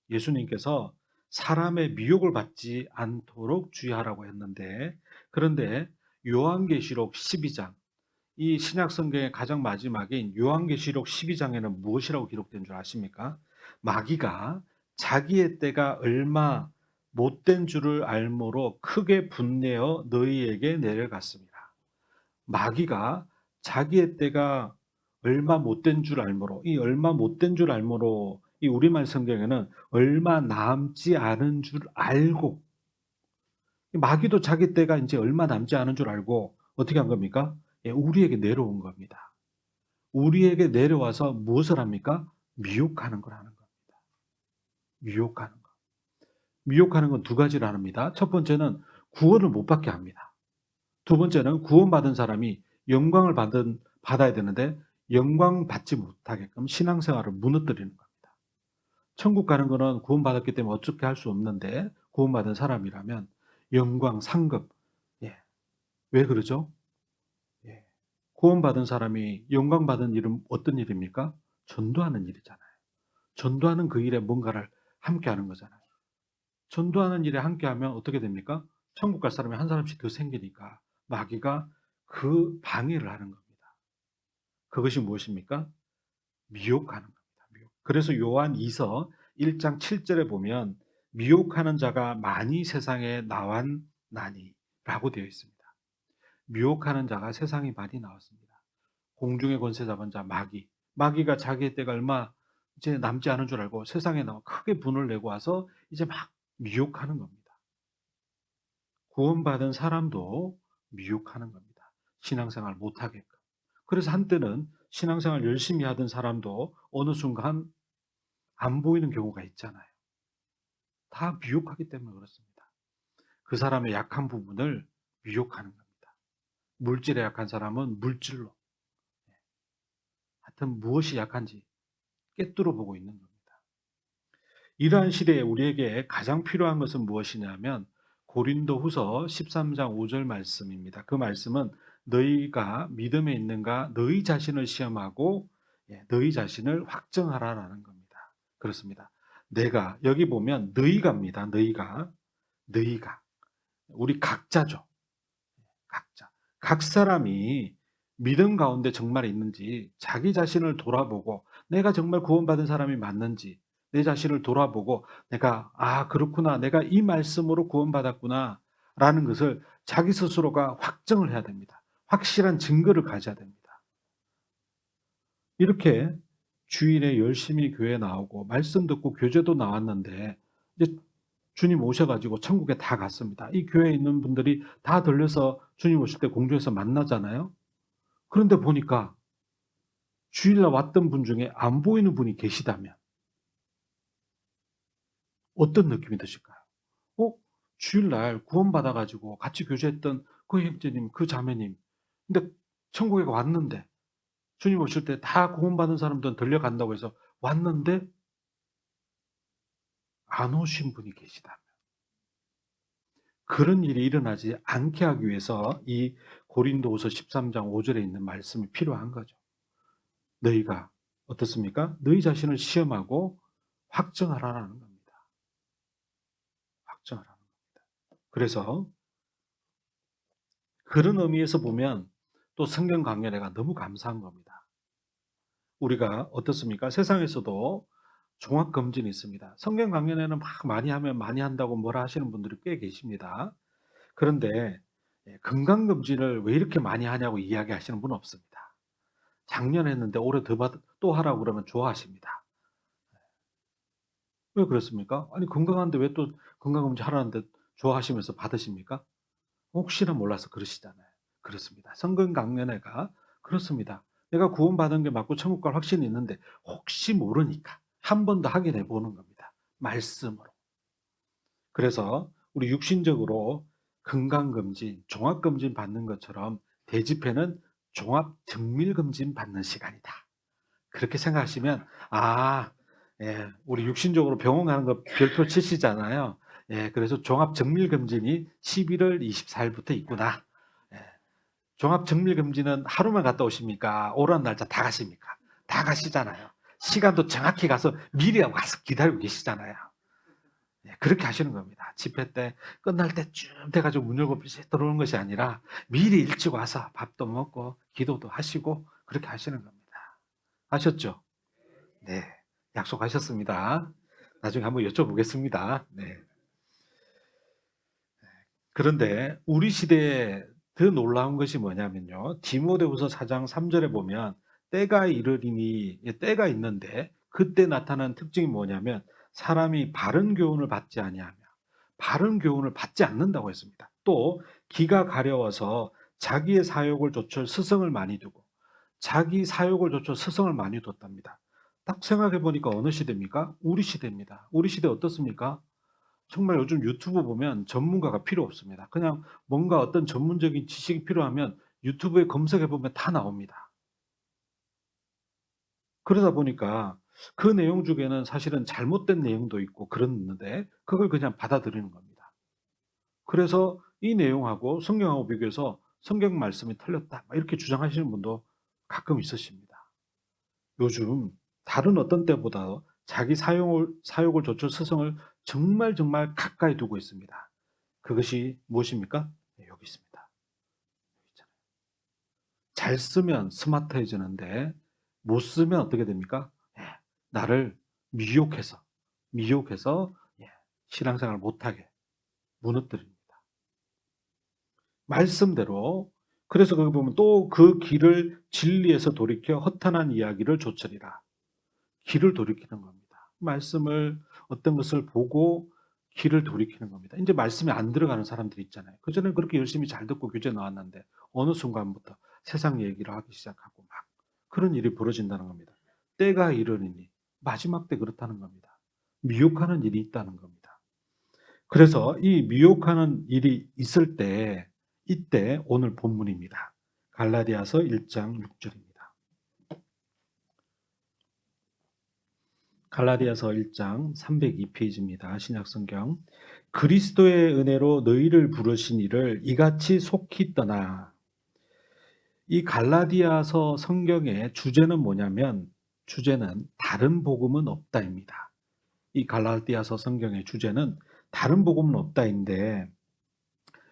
예수님께서 사람의 미혹을 받지 않도록 주의하라고 했는데, 그런데 요한계시록 12장, 이 신약 성경의 가장 마지막인 요한계시록 12장에는 무엇이라고 기록된 줄 아십니까? 마귀가 자기의 때가 얼마 못된 줄을 알므로 크게 분내어 너희에게 내려갔습니다. 마귀가 자기의 때가 얼마 못된 줄 알므로, 이 얼마 못된 줄 알므로, 이 우리말 성경에는 얼마 남지 않은 줄 알고, 마귀도 자기 때가 이제 얼마 남지 않은 줄 알고 어떻게 한 겁니까? 예, 우리에게 내려온 겁니다. 우리에게 내려와서 무엇을 합니까? 미혹하는 걸 하는 겁니다. 미혹하는 거. 미혹하는 건 두 가지를 합니다. 첫 번째는 구원을 못 받게 합니다. 두 번째는 구원받은 사람이 영광을 받아야 되는데 영광 받지 못하게끔 신앙생활을 무너뜨리는 겁니다. 천국 가는 거는 구원받았기 때문에 어떻게 할 수 없는데 구원받은 사람이라면 영광, 상급. 예. 왜 그러죠? 예. 구원받은 사람이 영광받은 일은 어떤 일입니까? 전도하는 일이잖아요. 전도하는 그 일에 뭔가를 함께 하는 거잖아요. 전도하는 일에 함께 하면 어떻게 됩니까? 천국 갈 사람이 한 사람씩 더 생기니까 마귀가 그 방해를 하는 겁니다. 그것이 무엇입니까? 미혹하는 겁니다. 미혹. 그래서 요한 2서 1장 7절에 보면 미혹하는 자가 많이 세상에 나왔나니 라고 되어 있습니다. 미혹하는 자가 세상에 많이 나왔습니다. 공중의 권세 잡은 자 마귀. 마귀가 자기의 때가 얼마 이제 남지 않은 줄 알고 세상에 나와 크게 분을 내고 와서 이제 막 미혹하는 겁니다. 구원받은 사람도 미혹하는 겁니다. 신앙생활 못하게끔. 그래서 한때는 신앙생활 열심히 하던 사람도 어느 순간 안 보이는 경우가 있잖아요. 다 미혹하기 때문에 그렇습니다. 그 사람의 약한 부분을 미혹하는 겁니다. 물질에 약한 사람은 물질로. 하여튼 무엇이 약한지 꿰뚫어 보고 있는 겁니다. 이러한 시대에 우리에게 가장 필요한 것은 무엇이냐면 고린도후서 13장 5절 말씀입니다. 그 말씀은 너희가 믿음에 있는가 너희 자신을 시험하고 너희 자신을 확정하라라는 겁니다. 그렇습니다. 내가 여기 보면 너희가입니다. 너희가 우리 각자죠. 각자. 각 사람이 믿음 가운데 정말 있는지 자기 자신을 돌아보고 내가 정말 구원받은 사람이 맞는지 내 자신을 돌아보고 내가 그렇구나 내가 이 말씀으로 구원받았구나 라는 것을 자기 스스로가 확정을 해야 됩니다. 확실한 증거를 가져야 됩니다. 이렇게 주일에 열심히 교회 나오고 말씀 듣고 교제도 나왔는데 이제 주님 오셔가지고 천국에 다 갔습니다. 이 교회에 있는 분들이 다 들려서 주님 오실 때 공중에서 만나잖아요. 그런데 보니까 주일날 왔던 분 중에 안 보이는 분이 계시다면 어떤 느낌이 드실까요? 어? 주일날 구원받아가지고 같이 교제했던 그 형제님, 그 자매님. 근데 천국에 왔는데 주님 오실 때 다 구원받은 사람들은 들려간다고 해서 왔는데 안 오신 분이 계시다면 그런 일이 일어나지 않게 하기 위해서 이 고린도후서 13장 5절에 있는 말씀이 필요한 거죠. 너희가 어떻습니까? 너희 자신을 시험하고 확정하라는 겁니다. 확정하라는 겁니다. 그래서 그런 의미에서 보면 또 성경 강연회가 너무 감사한 겁니다. 우리가 어떻습니까? 세상에서도 종합검진이 있습니다. 성경 강연회는 막 많이 하면 많이 한다고 뭐라 하시는 분들이 꽤 계십니다. 그런데 건강검진을 왜 이렇게 많이 하냐고 이야기하시는 분은 없습니다. 작년 했는데 올해 또 하라고 그러면 좋아하십니다. 왜 그렇습니까? 아니 건강한데 왜 또 건강검진 하라는데 좋아하시면서 받으십니까? 혹시나 몰라서 그러시잖아요. 그렇습니다. 성경 강연회가 그렇습니다. 내가 구원받은 게 맞고 천국 갈 확신이 있는데 혹시 모르니까 한 번 더 확인해 보는 겁니다. 말씀으로. 그래서 우리 육신적으로 건강검진, 종합검진 받는 것처럼 대집회는 종합 정밀금진 받는 시간이다. 그렇게 생각하시면 예, 우리 육신적으로 병원 가는 거 별표 치시잖아요. 예, 그래서 종합 정밀금진이 11월 24일부터 있구나. 예, 종합 정밀금진은 하루만 갔다 오십니까? 오라는 날짜 다 가십니까? 다 가시잖아요. 시간도 정확히 가서 미리 하고 가서 기다리고 계시잖아요. 예, 그렇게 하시는 겁니다. 집회 때 끝날 때쯤 돼가지고 문 열고 들어오는 것이 아니라 미리 일찍 와서 밥도 먹고 기도도 하시고 그렇게 하시는 겁니다. 아셨죠? 네, 약속하셨습니다. 나중에 한번 여쭤보겠습니다. 네. 그런데 우리 시대에 더 놀라운 것이 뭐냐면요. 디모데후서 4장 3절에 보면 때가 이르리니 때가 있는데 그때 나타난 특징이 뭐냐면 사람이 바른 교훈을 받지 아니하며 바른 교훈을 받지 않는다고 했습니다. 또 기가 가려워서 자기의 사욕을 좇을 스승을 많이 두고 자기 사욕을 좇을 스승을 많이 뒀답니다. 딱 생각해 보니까 어느 시대입니까? 우리 시대입니다. 우리 시대 어떻습니까? 정말 요즘 유튜브 보면 전문가가 필요 없습니다. 그냥 뭔가 어떤 전문적인 지식이 필요하면 유튜브에 검색해 보면 다 나옵니다. 그러다 보니까 그 내용 중에는 사실은 잘못된 내용도 있고 그랬는데 그걸 그냥 받아들이는 겁니다. 그래서 이 내용하고 성경하고 비교해서 성경 말씀이 틀렸다 이렇게 주장하시는 분도 가끔 있으십니다. 요즘 다른 어떤 때보다 자기 사욕을 좇을 스승을 정말 정말 가까이 두고 있습니다. 그것이 무엇입니까? 네, 여기 있습니다. 잘 쓰면 스마트해지는데 못 쓰면 어떻게 됩니까? 예, 나를 미혹해서 예, 신앙생활을 못하게 무너뜨립니다. 말씀대로. 그래서 거기 보면 또 그 길을 진리에서 돌이켜 허탄한 이야기를 조처리라. 길을 돌이키는 겁니다. 말씀을 어떤 것을 보고 길을 돌이키는 겁니다. 이제 말씀이 안 들어가는 사람들이 있잖아요. 그전에 그렇게 열심히 잘 듣고 교재 나왔는데 어느 순간부터 세상 얘기를 하기 시작하고 막 그런 일이 벌어진다는 겁니다. 때가 이르니 마지막 때 그렇다는 겁니다. 미혹하는 일이 있다는 겁니다. 그래서 이 미혹하는 일이 있을 때 이때 오늘 본문입니다. 갈라디아서 1장 6절입니다. 갈라디아서 1장 302페이지입니다. 신약성경. 그리스도의 은혜로 너희를 부르신 이를 이같이 속히 떠나. 이 갈라디아서 성경의 주제는 뭐냐면 주제는 다른 복음은 없다입니다. 이 갈라디아서 성경의 주제는 다른 복음은 없다인데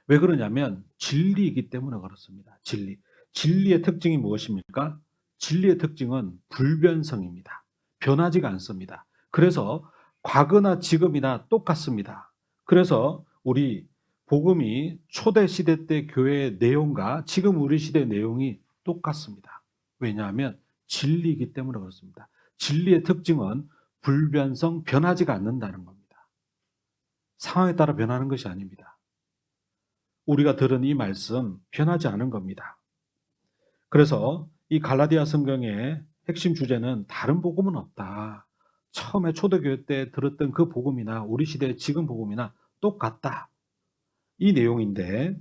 왜 그러냐면 진리이기 때문에 그렇습니다. 진리. 진리의 특징이 무엇입니까? 진리의 특징은 불변성입니다. 변하지가 않습니다. 그래서 과거나 지금이나 똑같습니다. 그래서 우리 복음이 초대 시대 때 교회의 내용과 지금 우리 시대 내용이 똑같습니다. 왜냐하면 진리이기 때문에 그렇습니다. 진리의 특징은 불변성, 변하지가 않는다는 겁니다. 상황에 따라 변하는 것이 아닙니다. 우리가 들은 이 말씀 변하지 않은 겁니다. 그래서 이 갈라디아 성경의 핵심 주제는 다른 복음은 없다. 처음에 초대교회 때 들었던 그 복음이나 우리 시대의 지금 복음이나 똑같다. 이 내용인데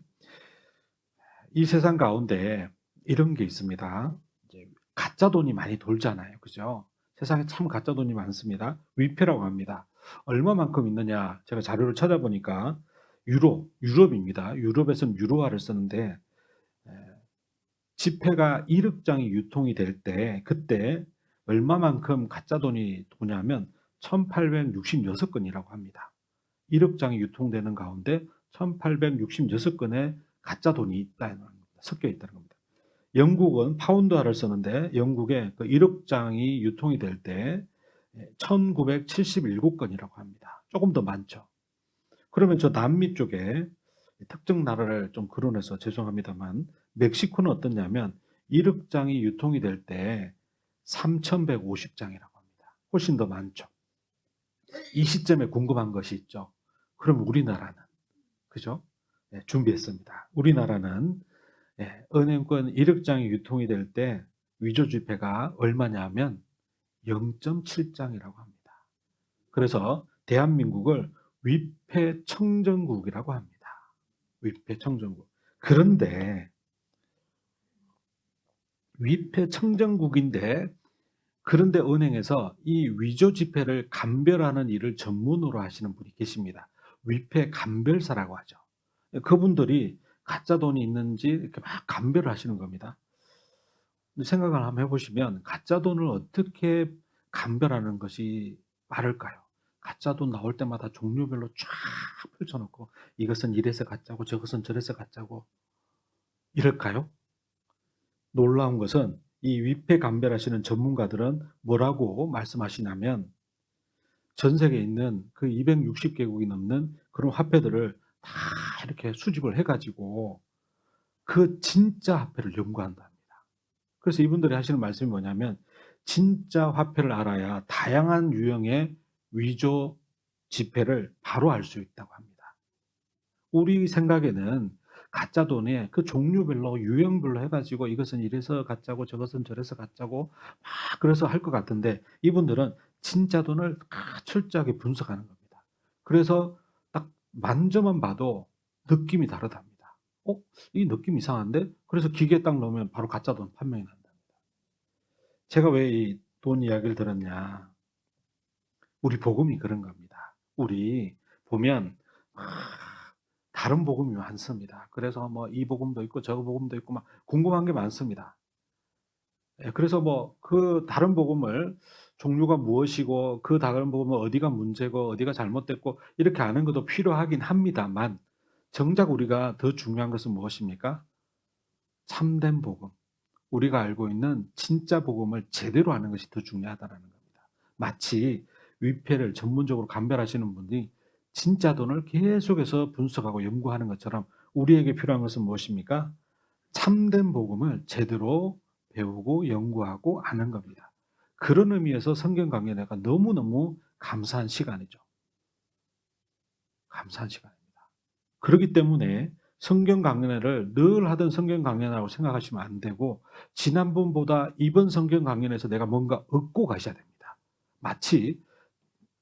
이 세상 가운데 이런 게 있습니다. 이제 가짜 돈이 많이 돌잖아요. 그죠? 세상에 참 가짜 돈이 많습니다. 위패라고 합니다. 얼마만큼 있느냐? 제가 자료를 찾아보니까 유럽입니다. 유럽에서는 유로화를 쓰는데 지폐가 1억 장이 유통이 될 때 그때 얼마만큼 가짜 돈이 도냐면 1866건이라고 합니다. 1억 장이 유통되는 가운데 1866건의 가짜 돈이 있다는 겁니다. 섞여 있다는 겁니다. 영국은 파운드화를 쓰는데 영국에 그 1억 장이 유통이 될 때 1977건이라고 합니다. 조금 더 많죠. 그러면 저 남미 쪽에 특정 나라를 좀 거론해서 죄송합니다만 멕시코는 어떻냐면 1억 장이 유통이 될 때 3,150장이라고 합니다. 훨씬 더 많죠. 이 시점에 궁금한 것이 있죠. 그럼 우리나라는 그죠? 네, 준비했습니다. 우리나라는 은행권 1억 장이 유통이 될 때 위조 지폐가 얼마냐면 0.7장이라고 합니다. 그래서 대한민국을 위패청정국이라고 합니다. 위패청정국. 그런데 위패 청정국인데 그런데 은행에서 이 위조 지폐를 감별하는 일을 전문으로 하시는 분이 계십니다. 위패 감별사라고 하죠. 그분들이 가짜 돈이 있는지 이렇게 막 감별을 하시는 겁니다. 생각을 한번 해보시면 가짜 돈을 어떻게 감별하는 것이 빠를까요? 가짜 돈 나올 때마다 종류별로 쫙 펼쳐놓고 이것은 이래서 가짜고 저것은 저래서 가짜고 이럴까요? 놀라운 것은 이 위패 감별하시는 전문가들은 뭐라고 말씀하시냐면 전 세계에 있는 그 260개국이 넘는 그런 화폐들을 다 이렇게 수집을 해가지고 그 진짜 화폐를 연구한답니다. 그래서 이분들이 하시는 말씀이 뭐냐면 진짜 화폐를 알아야 다양한 유형의 위조 지폐를 바로 알 수 있다고 합니다. 우리 생각에는 가짜 돈에 그 종류별로 유형별로 해가지고 이것은 이래서 가짜고 저것은 저래서 가짜고 막 그래서 할 것 같은데 이분들은 진짜 돈을 철저하게 분석하는 겁니다. 그래서 딱 만져만 봐도 느낌이 다르답니다. 이 느낌 이상한데? 그래서 기계에 딱 넣으면 바로 가짜 돈 판명이 난답니다. 제가 왜 이 돈 이야기를 들었냐? 우리 복음이 그런 겁니다. 우리 보면 다른 복음이 많습니다. 그래서 뭐 이 복음도 있고 저 복음도 있고 막 궁금한 게 많습니다. 그래서 뭐 그 다른 복음을 종류가 무엇이고 그 다른 복음은 어디가 문제고 어디가 잘못됐고 이렇게 아는 것도 필요하긴 합니다만 정작 우리가 더 중요한 것은 무엇입니까? 참된 복음. 우리가 알고 있는 진짜 복음을 제대로 아는 것이 더 중요하다는 겁니다. 마치 위패를 전문적으로 감별하시는 분이 진짜 돈을 계속해서 분석하고 연구하는 것처럼 우리에게 필요한 것은 무엇입니까? 참된 복음을 제대로 배우고 연구하고 아는 겁니다. 그런 의미에서 성경 강연회가 너무너무 감사한 시간이죠. 감사한 시간입니다. 그렇기 때문에 성경 강연회를 늘 하던 성경 강연회라고 생각하시면 안 되고 지난번보다 이번 성경 강연에서 내가 뭔가 얻고 가셔야 됩니다. 마치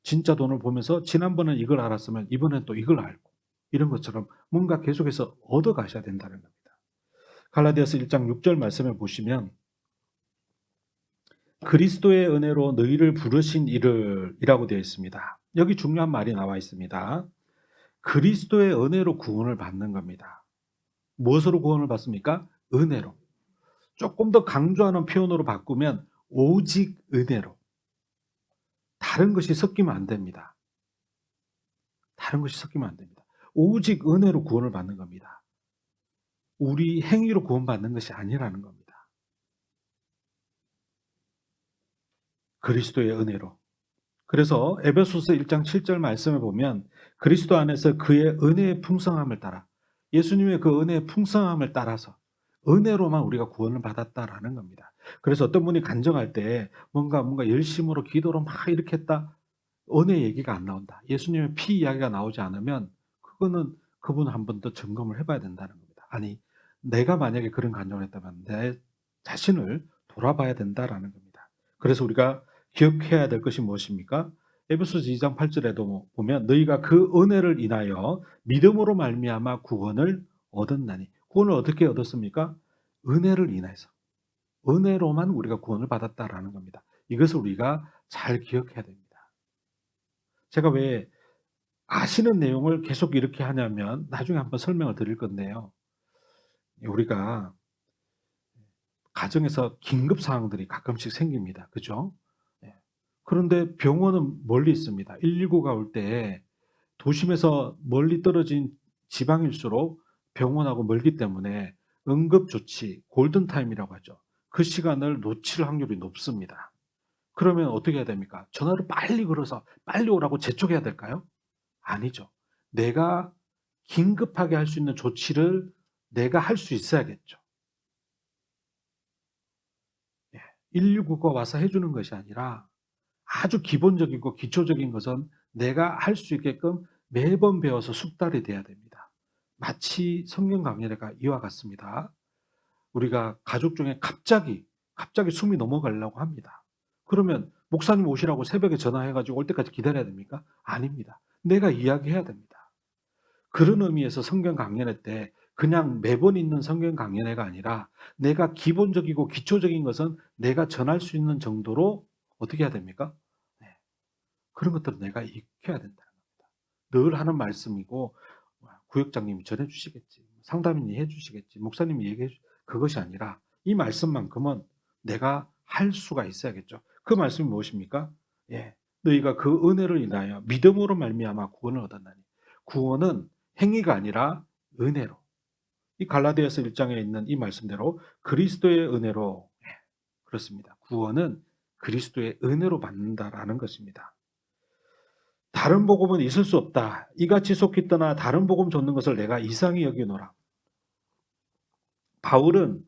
진짜 돈을 보면서 지난번엔 이걸 알았으면 이번엔 또 이걸 알고 이런 것처럼 뭔가 계속해서 얻어 가셔야 된다는 겁니다. 갈라디아서 1장 6절 말씀을 보시면 그리스도의 은혜로 너희를 부르신 이라고 되어 있습니다. 여기 중요한 말이 나와 있습니다. 그리스도의 은혜로 구원을 받는 겁니다. 무엇으로 구원을 받습니까? 은혜로. 조금 더 강조하는 표현으로 바꾸면 오직 은혜로. 다른 것이 섞이면 안 됩니다. 다른 것이 섞이면 안 됩니다. 오직 은혜로 구원을 받는 겁니다. 우리 행위로 구원받는 것이 아니라는 겁니다. 그리스도의 은혜로. 그래서 에베소서 1장 7절 말씀을 보면 그리스도 안에서 그의 은혜의 풍성함을 따라 예수님의 그 은혜의 풍성함을 따라서 은혜로만 우리가 구원을 받았다라는 겁니다. 그래서 어떤 분이 간증할 때 뭔가 열심으로 기도로 막 이렇게 했다. 은혜 얘기가 안 나온다. 예수님의 피 이야기가 나오지 않으면 그거는 그분 한 번 더 점검을 해봐야 된다는 겁니다. 아니 내가 만약에 그런 간증을 했다면 내 자신을 돌아봐야 된다라는 겁니다. 그래서 우리가 기억해야 될 것이 무엇입니까? 에베소서 2장 8절에도 보면 너희가 그 은혜를 인하여 믿음으로 말미암아 구원을 얻었나니 구원을 어떻게 얻었습니까? 은혜를 인해서 은혜로만 우리가 구원을 받았다라는 겁니다. 이것을 우리가 잘 기억해야 됩니다. 제가 왜 아시는 내용을 계속 이렇게 하냐면 나중에 한번 설명을 드릴 건데요. 우리가 가정에서 긴급 상황들이 가끔씩 생깁니다. 그죠? 그런데 병원은 멀리 있습니다. 119가 올 때 도심에서 멀리 떨어진 지방일수록 병원하고 멀기 때문에 응급조치, 골든타임이라고 하죠. 그 시간을 놓칠 확률이 높습니다. 그러면 어떻게 해야 됩니까? 전화를 빨리 걸어서 빨리 오라고 재촉해야 될까요? 아니죠. 내가 긴급하게 할 수 있는 조치를 내가 할 수 있어야겠죠. 119가 와서 해주는 것이 아니라 아주 기본적이고 기초적인 것은 내가 할 수 있게끔 매번 배워서 숙달이 돼야 됩니다. 마치 성경 강연회가 이와 같습니다. 우리가 가족 중에 갑자기 숨이 넘어가려고 합니다. 그러면 목사님 오시라고 새벽에 전화해가지고 올 때까지 기다려야 됩니까? 아닙니다. 내가 이야기해야 됩니다. 그런 의미에서 성경 강연회 때 그냥 매번 있는 성경 강연회가 아니라 내가 기본적이고 기초적인 것은 내가 전할 수 있는 정도로 어떻게 해야 됩니까? 네. 그런 것들을 내가 익혀야 된다는 겁니다. 늘 하는 말씀이고 구역장님이 전해 주시겠지, 상담인이 해 주시겠지, 목사님이 얘기해 주 그것이 아니라 이 말씀만큼은 내가 할 수가 있어야겠죠. 그 말씀이 무엇입니까? 예. 너희가 그 은혜를 인하여 믿음으로 말미암아 구원을 얻었나니. 구원은 행위가 아니라 은혜로. 이 갈라디아서 1장에 있는 이 말씀대로 그리스도의 은혜로, 예, 그렇습니다. 구원은 그리스도의 은혜로 받는다라는 것입니다. 다른 복음은 있을 수 없다. 이같이 속히 떠나 다른 복음 줬는 것을 내가 이상히 여기노라. 바울은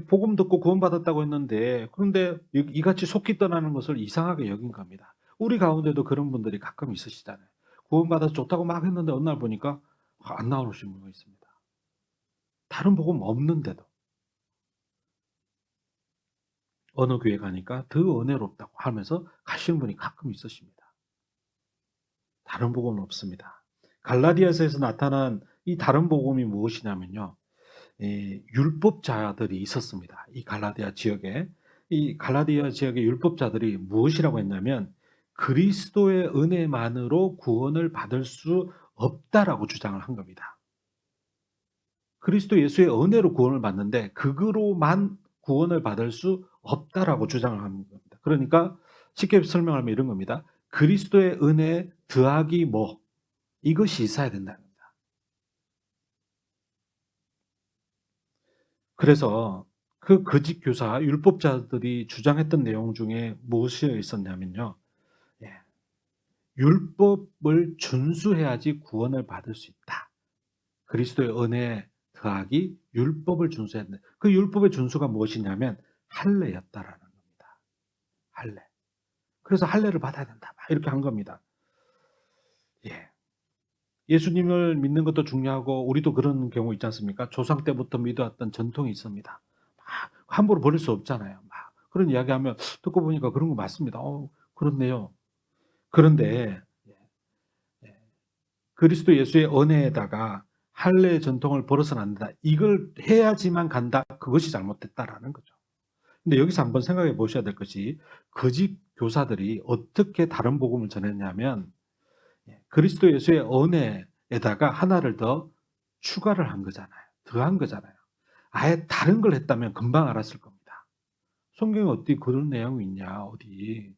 복음 듣고 구원받았다고 했는데, 그런데 이같이 속히 떠나는 것을 이상하게 여긴 겁니다. 우리 가운데도 그런 분들이 가끔 있으시잖아요. 구원받아서 좋다고 막 했는데 어느 날 보니까 안 나오시는 분이 있습니다. 다른 복음 없는데도 어느 교회 가니까 더 은혜롭다고 하면서 가시는 분이 가끔 있으십니다. 다른 복음은 없습니다. 갈라디아서에서 나타난 이 다른 복음이 무엇이냐면요, 율법자들이 있었습니다. 이 갈라디아 지역에. 이 갈라디아 지역의 율법자들이 무엇이라고 했냐면 그리스도의 은혜만으로 구원을 받을 수 없다라고 주장을 한 겁니다. 그리스도 예수의 은혜로 구원을 받는데 그거로만 구원을 받을 수 없다라고 주장을 하는 겁니다. 그러니까 쉽게 설명하면 이런 겁니다. 그리스도의 은혜에 더하기 뭐, 이것이 있어야 된다는 겁니다. 그래서 그 거짓 교사, 율법자들이 주장했던 내용 중에 무엇이 있었냐면요, 예, 율법을 준수해야지 구원을 받을 수 있다. 그리스도의 은혜에 더하기 율법을 준수해야 된다. 그 율법의 준수가 무엇이냐면 할례였다라는 겁니다. 할례. 그래서 할례를 받아야 된다. 막 이렇게 한 겁니다. 예. 예수님을 믿는 것도 중요하고 우리도 그런 경우 있지 않습니까? 조상 때부터 믿어왔던 전통이 있습니다. 막 함부로 버릴 수 없잖아요. 막 그런 이야기하면 듣고 보니까 그런 거 맞습니다. 그렇네요. 그런데 그리스도 예수의 은혜에다가 할례의 전통을 벌어서는 안 된다. 이걸 해야지만 간다. 그것이 잘못됐다라는 거죠. 근데 여기서 한번 생각해 보셔야 될 것이 거짓 교사들이 어떻게 다른 복음을 전했냐면 그리스도 예수의 은혜에다가 하나를 더 추가를 한 거잖아요. 더한 거잖아요. 아예 다른 걸 했다면 금방 알았을 겁니다. 성경에 어디 그런 내용이 있냐, 어디.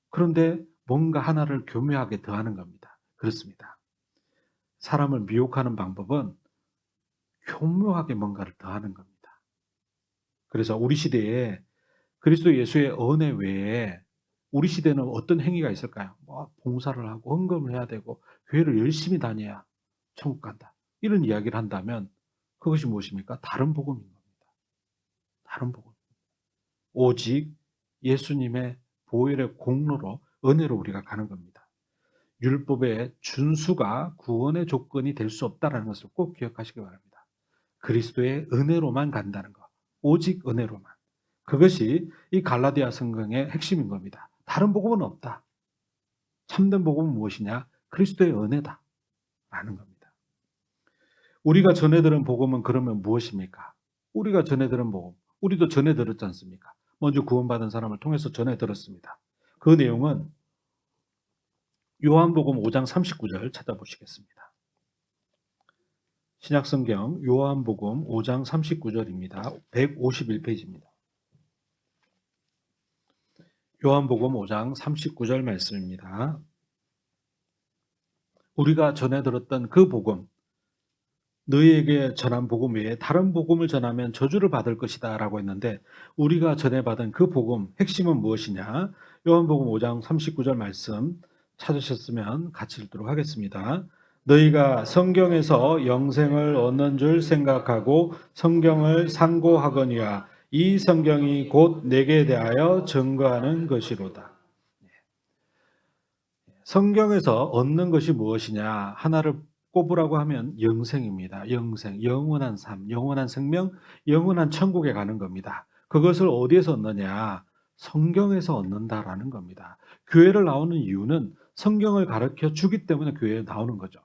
그런데 뭔가 하나를 교묘하게 더하는 겁니다. 그렇습니다. 사람을 미혹하는 방법은 교묘하게 뭔가를 더하는 겁니다. 그래서 우리 시대에 그리스도 예수의 은혜 외에 우리 시대는 어떤 행위가 있을까요? 봉사를 하고 헌금을 해야 되고 교회를 열심히 다녀야 천국 간다. 이런 이야기를 한다면 그것이 무엇입니까? 다른 복음인 겁니다. 다른 복음. 오직 예수님의 보혈의 공로로 은혜로 우리가 가는 겁니다. 율법의 준수가 구원의 조건이 될 수 없다는 것을 꼭 기억하시기 바랍니다. 그리스도의 은혜로만 간다는 것. 오직 은혜로만. 그것이 이 갈라디아 성경의 핵심인 겁니다. 다른 복음은 없다. 참된 복음은 무엇이냐? 그리스도의 은혜다. 라는 겁니다. 우리가 전해 들은 복음은 그러면 무엇입니까? 우리가 전해 들은 복음. 우리도 전해 들었지 않습니까? 먼저 구원받은 사람을 통해서 전해 들었습니다. 그 내용은 요한복음 5장 39절 찾아보시겠습니다. 신약성경 요한복음 5장 39절입니다. 151페이지입니다. 요한복음 5장 39절 말씀입니다. 우리가 전해 들었던 그 복음, 너희에게 전한 복음 외에 다른 복음을 전하면 저주를 받을 것이다 라고 했는데 우리가 전해받은 그 복음, 핵심은 무엇이냐? 요한복음 5장 39절 말씀 찾으셨으면 같이 읽도록 하겠습니다. 너희가 성경에서 영생을 얻는 줄 생각하고 성경을 상고하거니와 이 성경이 곧 내게 대하여 증거하는 것이로다. 성경에서 얻는 것이 무엇이냐? 하나를 꼽으라고 하면 영생입니다. 영생, 영원한 삶, 영원한 생명, 영원한 천국에 가는 겁니다. 그것을 어디에서 얻느냐? 성경에서 얻는다라는 겁니다. 교회를 나오는 이유는 성경을 가르쳐 주기 때문에 교회에 나오는 거죠.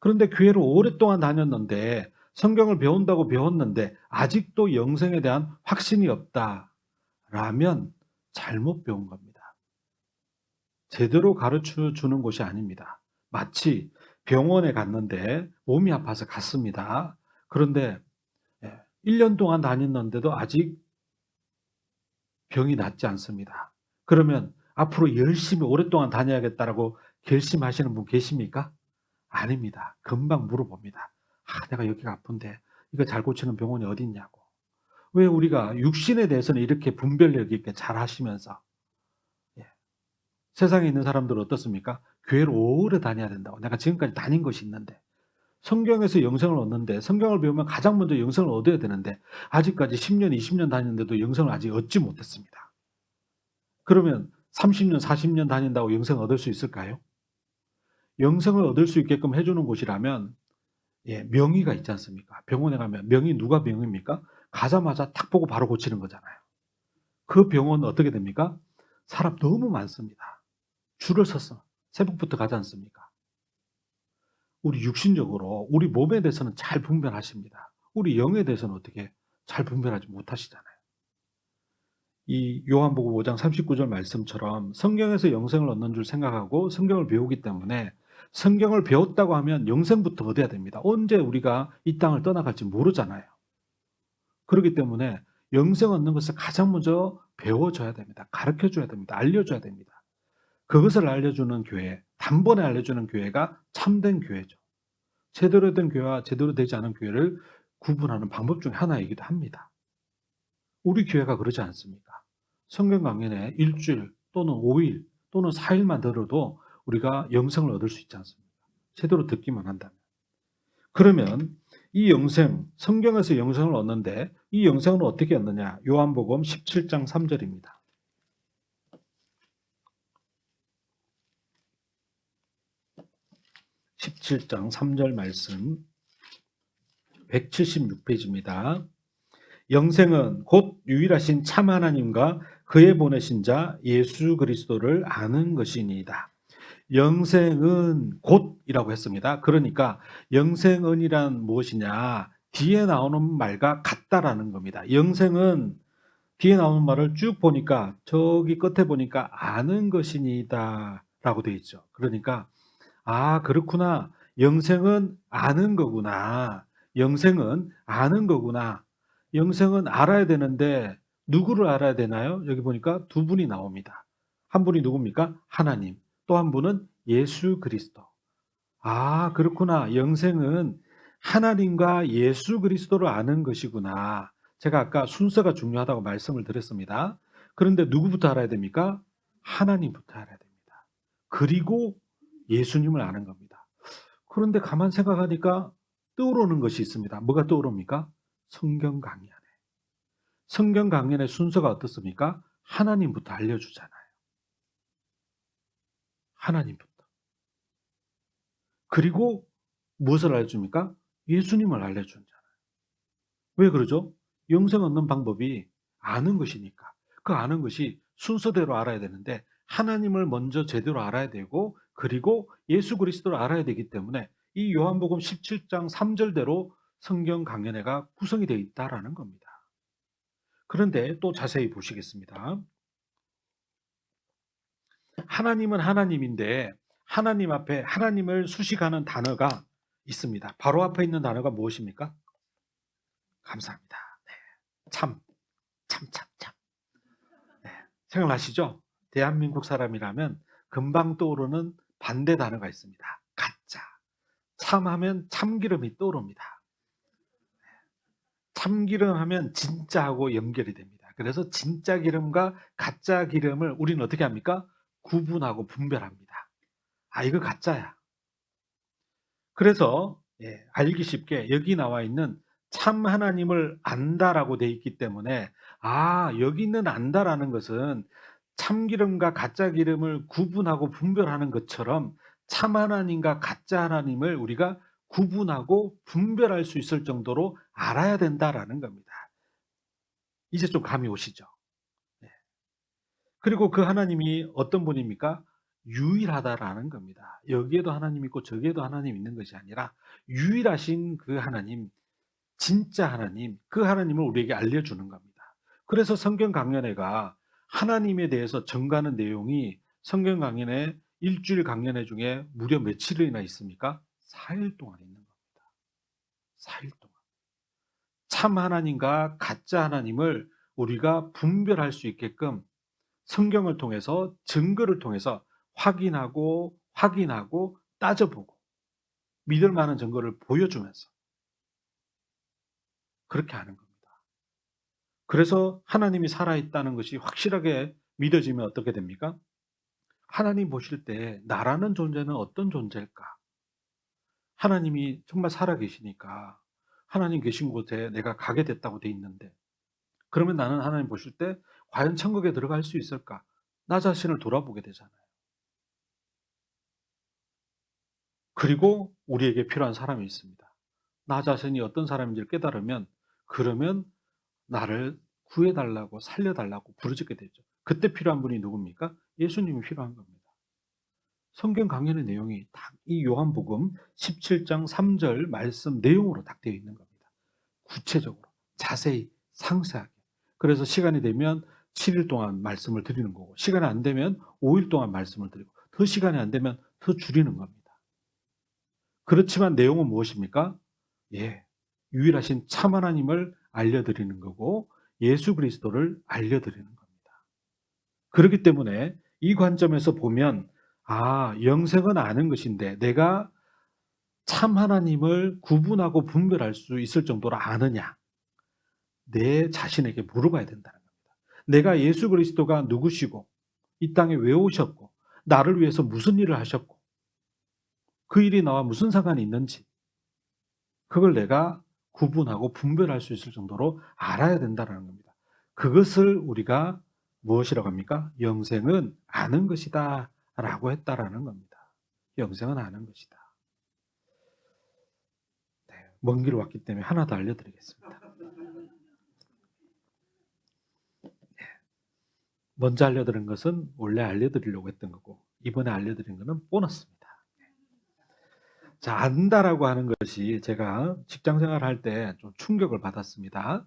그런데 교회를 오랫동안 다녔는데 성경을 배운다고 배웠는데 아직도 영생에 대한 확신이 없다라면 잘못 배운 겁니다. 제대로 가르쳐 주는 곳이 아닙니다. 마치 병원에 갔는데 몸이 아파서 갔습니다. 그런데 1년 동안 다녔는데도 아직 병이 낫지 않습니다. 그러면 앞으로 열심히 오랫동안 다녀야겠다라고 결심하시는 분 계십니까? 아닙니다. 금방 물어봅니다. 내가 여기가 아픈데 이거 잘 고치는 병원이 어디 있냐고. 왜 우리가 육신에 대해서는 이렇게 분별력 있게 잘 하시면서 세상에 있는 사람들은 어떻습니까? 교회를 오래 다녀야 된다고. 내가 지금까지 다닌 것이 있는데 성경에서 영생을 얻는데 성경을 배우면 가장 먼저 영생을 얻어야 되는데 아직까지 10년, 20년 다녔는데도 영생을 아직 얻지 못했습니다. 그러면 30년, 40년 다닌다고 영생을 얻을 수 있을까요? 영생을 얻을 수 있게끔 해주는 곳이라면 명의가 있지 않습니까? 병원에 가면 명의 누가 명의입니까? 가자마자 탁 보고 바로 고치는 거잖아요. 그 병원은 어떻게 됩니까? 사람 너무 많습니다. 줄을 서서 새벽부터 가지 않습니까? 우리 육신적으로 우리 몸에 대해서는 잘 분별하십니다. 우리 영에 대해서는 어떻게 잘 분별하지 못하시잖아요. 이 요한복음 5장 39절 말씀처럼 성경에서 영생을 얻는 줄 생각하고 성경을 배우기 때문에 성경을 배웠다고 하면 영생부터 얻어야 됩니다. 언제 우리가 이 땅을 떠나갈지 모르잖아요. 그렇기 때문에 영생 얻는 것을 가장 먼저 배워줘야 됩니다. 가르쳐줘야 됩니다. 알려줘야 됩니다. 그것을 알려주는 교회, 단번에 알려주는 교회가 참된 교회죠. 제대로 된 교회와 제대로 되지 않은 교회를 구분하는 방법 중에 하나이기도 합니다. 우리 교회가 그러지 않습니까? 성경 강연에 일주일 또는 5일 또는 4일만 들어도 우리가 영생을 얻을 수 있지 않습니까? 제대로 듣기만 한다면. 그러면 이 영생, 성경에서 영생을 얻는데 이 영생을 어떻게 얻느냐? 요한복음 17장 3절입니다. 17장 3절 말씀 176페이지입니다. 영생은 곧 유일하신 참 하나님과 그의 보내신 자 예수 그리스도를 아는 것이니이다. 영생은 곧이라고 했습니다. 그러니까 영생은이란 무엇이냐? 뒤에 나오는 말과 같다라는 겁니다. 영생은 뒤에 나오는 말을 쭉 보니까 저기 끝에 보니까 아는 것이니이다 라고 되어 있죠. 그러니까 그렇구나. 영생은 아는 거구나. 영생은 아는 거구나. 영생은 알아야 되는데 누구를 알아야 되나요? 여기 보니까 두 분이 나옵니다. 한 분이 누굽니까? 하나님. 또 한 분은 예수 그리스도. 그렇구나. 영생은 하나님과 예수 그리스도를 아는 것이구나. 제가 아까 순서가 중요하다고 말씀을 드렸습니다. 그런데 누구부터 알아야 됩니까? 하나님부터 알아야 됩니다. 그리고 예수님을 아는 겁니다. 그런데 가만 생각하니까 떠오르는 것이 있습니다. 뭐가 떠오릅니까? 성경 강연. 성경 강연의 순서가 어떻습니까? 하나님부터 알려주잖아요. 하나님부터. 그리고 무엇을 알려줍니까? 예수님을 알려주잖아요. 왜 그러죠? 영생 얻는 방법이 아는 것이니까. 그 아는 것이 순서대로 알아야 되는데 하나님을 먼저 제대로 알아야 되고 그리고 예수 그리스도를 알아야 되기 때문에 이 요한복음 17장 3절대로 성경 강연회가 구성이 되어 있다라는 겁니다. 그런데 또 자세히 보시겠습니다. 하나님은 하나님인데 하나님 앞에 하나님을 수식하는 단어가 있습니다. 바로 앞에 있는 단어가 무엇입니까? 감사합니다. 네. 참. 네. 생각나시죠? 대한민국 사람이라면 금방 떠오르는 반대 단어가 있습니다. 가짜. 참하면 참기름이 떠오릅니다. 참기름 하면 진짜하고 연결이 됩니다. 그래서 진짜 기름과 가짜 기름을 우리는 어떻게 합니까? 구분하고 분별합니다. 이거 가짜야. 그래서 알기 쉽게 여기 나와 있는 참 하나님을 안다라고 돼 있기 때문에 여기 있는 안다라는 것은 참기름과 가짜 기름을 구분하고 분별하는 것처럼 참 하나님과 가짜 하나님을 우리가 구분하고 분별할 수 있을 정도로 알아야 된다라는 겁니다. 이제 좀 감이 오시죠? 네. 그리고 그 하나님이 어떤 분입니까? 유일하다라는 겁니다. 여기에도 하나님 있고 저기에도 하나님 있는 것이 아니라 유일하신 그 하나님, 진짜 하나님, 그 하나님을 우리에게 알려주는 겁니다. 그래서 성경 강연회가 하나님에 대해서 전가하는 내용이 성경 강연회 일주일 강연회 중에 무려 며칠이나 있습니까? 4일 동안 있는 겁니다. 4일 동안. 참 하나님과 가짜 하나님을 우리가 분별할 수 있게끔 성경을 통해서 증거를 통해서 확인하고 따져보고 믿을 만한 증거를 보여주면서 그렇게 하는 겁니다. 그래서 하나님이 살아있다는 것이 확실하게 믿어지면 어떻게 됩니까? 하나님 보실 때 나라는 존재는 어떤 존재일까? 하나님이 정말 살아계시니까 하나님 계신 곳에 내가 가게 됐다고 돼 있는데 그러면 나는 하나님 보실 때 과연 천국에 들어갈 수 있을까? 나 자신을 돌아보게 되잖아요. 그리고 우리에게 필요한 사람이 있습니다. 나 자신이 어떤 사람인지를 깨달으면 그러면 나를 구해달라고 살려달라고 부르짖게 되죠. 그때 필요한 분이 누굽니까? 예수님이 필요한 겁니다. 성경 강연의 내용이 딱 이 요한복음 17장 3절 말씀 내용으로 딱 되어 있는 겁니다. 구체적으로 자세히 상세하게. 그래서 시간이 되면 7일 동안 말씀을 드리는 거고 시간이 안 되면 5일 동안 말씀을 드리고 더 시간이 안 되면 더 줄이는 겁니다. 그렇지만 내용은 무엇입니까? 예, 유일하신 참 하나님을 알려드리는 거고 예수 그리스도를 알려드리는 겁니다. 그렇기 때문에 이 관점에서 보면 영생은 아는 것인데 내가 참 하나님을 구분하고 분별할 수 있을 정도로 아느냐? 내 자신에게 물어봐야 된다는 겁니다. 내가 예수 그리스도가 누구시고 이 땅에 왜 오셨고 나를 위해서 무슨 일을 하셨고 그 일이 나와 무슨 상관이 있는지 그걸 내가 구분하고 분별할 수 있을 정도로 알아야 된다는 겁니다. 그것을 우리가 무엇이라고 합니까? 영생은 아는 것이다 라고 했다라는 겁니다. 영생은 아는 것이다. 네, 먼 길 왔기 때문에 하나 더 알려드리겠습니다. 먼저 알려드린 것은 원래 알려드리려고 했던 거고 이번에 알려드린 것은 보너스입니다. 자, 안다라고 하는 것이 제가 직장생활 할 때 좀 충격을 받았습니다.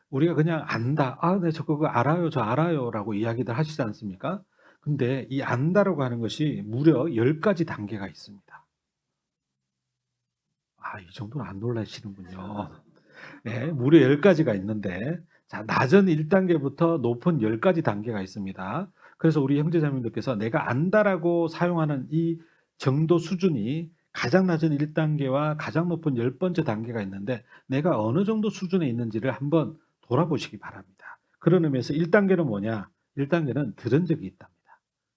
우리가 그냥 안다, 네, 저 그거 알아요, 저 알아요 라고 이야기들 하시지 않습니까? 근데 이 안다라고 하는 것이 무려 10가지 단계가 있습니다. 이 정도는 안 놀라시는군요. 네, 무려 10가지가 있는데, 자, 낮은 1단계부터 높은 10가지 단계가 있습니다. 그래서 우리 형제자매님들께서 내가 안다라고 사용하는 이 정도 수준이 가장 낮은 1단계와 가장 높은 10번째 단계가 있는데 내가 어느 정도 수준에 있는지를 한번 돌아보시기 바랍니다. 그런 의미에서 1단계는 뭐냐? 1단계는 들은 적이 있답니다.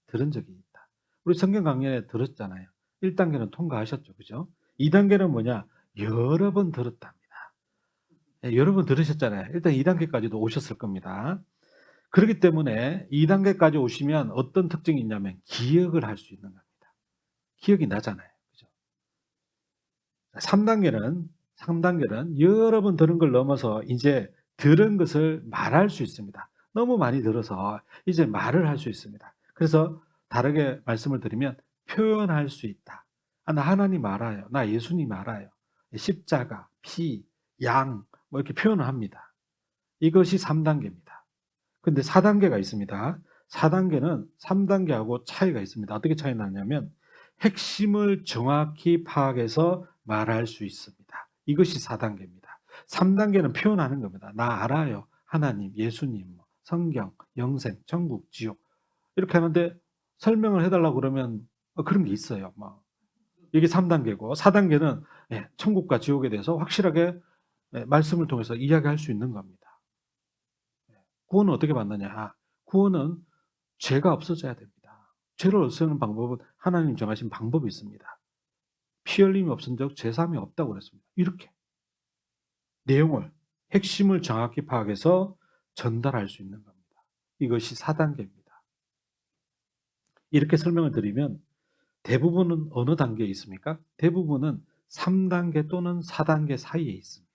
들은 적이 있다. 우리 성경 강연에 들었잖아요. 1단계는 통과하셨죠. 그죠? 2단계는 뭐냐? 여러 번 들었답니다. 네, 여러 번 들으셨잖아요. 일단 2단계까지도 오셨을 겁니다. 그렇기 때문에 2단계까지 오시면 어떤 특징이 있냐면 기억을 할 수 있는 겁니다. 기억이 나잖아요. 그죠? 3단계는 여러 번 들은 걸 넘어서 이제 들은 것을 말할 수 있습니다. 너무 많이 들어서 이제 말을 할 수 있습니다. 그래서 다르게 말씀을 드리면 표현할 수 있다. 나 하나님 알아요. 나 예수님 알아요. 십자가, 피, 양, 뭐 이렇게 표현을 합니다. 이것이 3단계입니다. 근데 4단계가 있습니다. 4단계는 3단계하고 차이가 있습니다. 어떻게 차이 나냐면 핵심을 정확히 파악해서 말할 수 있습니다. 이것이 4단계입니다. 3단계는 표현하는 겁니다. 나 알아요. 하나님, 예수님, 성경, 영생, 천국, 지옥 이렇게 하는데 설명을 해달라고 그러면 그런 게 있어요. 이게 3단계고 4단계는 천국과 지옥에 대해서 확실하게 말씀을 통해서 이야기할 수 있는 겁니다. 구원은 어떻게 받느냐? 구원은 죄가 없어져야 됩니다. 죄를 없애는 방법은 하나님 정하신 방법이 있습니다. 피 흘림이 없은 적 죄사함이 없다고 그랬습니다. 이렇게 내용을 핵심을 정확히 파악해서 전달할 수 있는 겁니다. 이것이 4단계입니다. 이렇게 설명을 드리면 대부분은 어느 단계에 있습니까? 대부분은 3단계 또는 4단계 사이에 있습니다.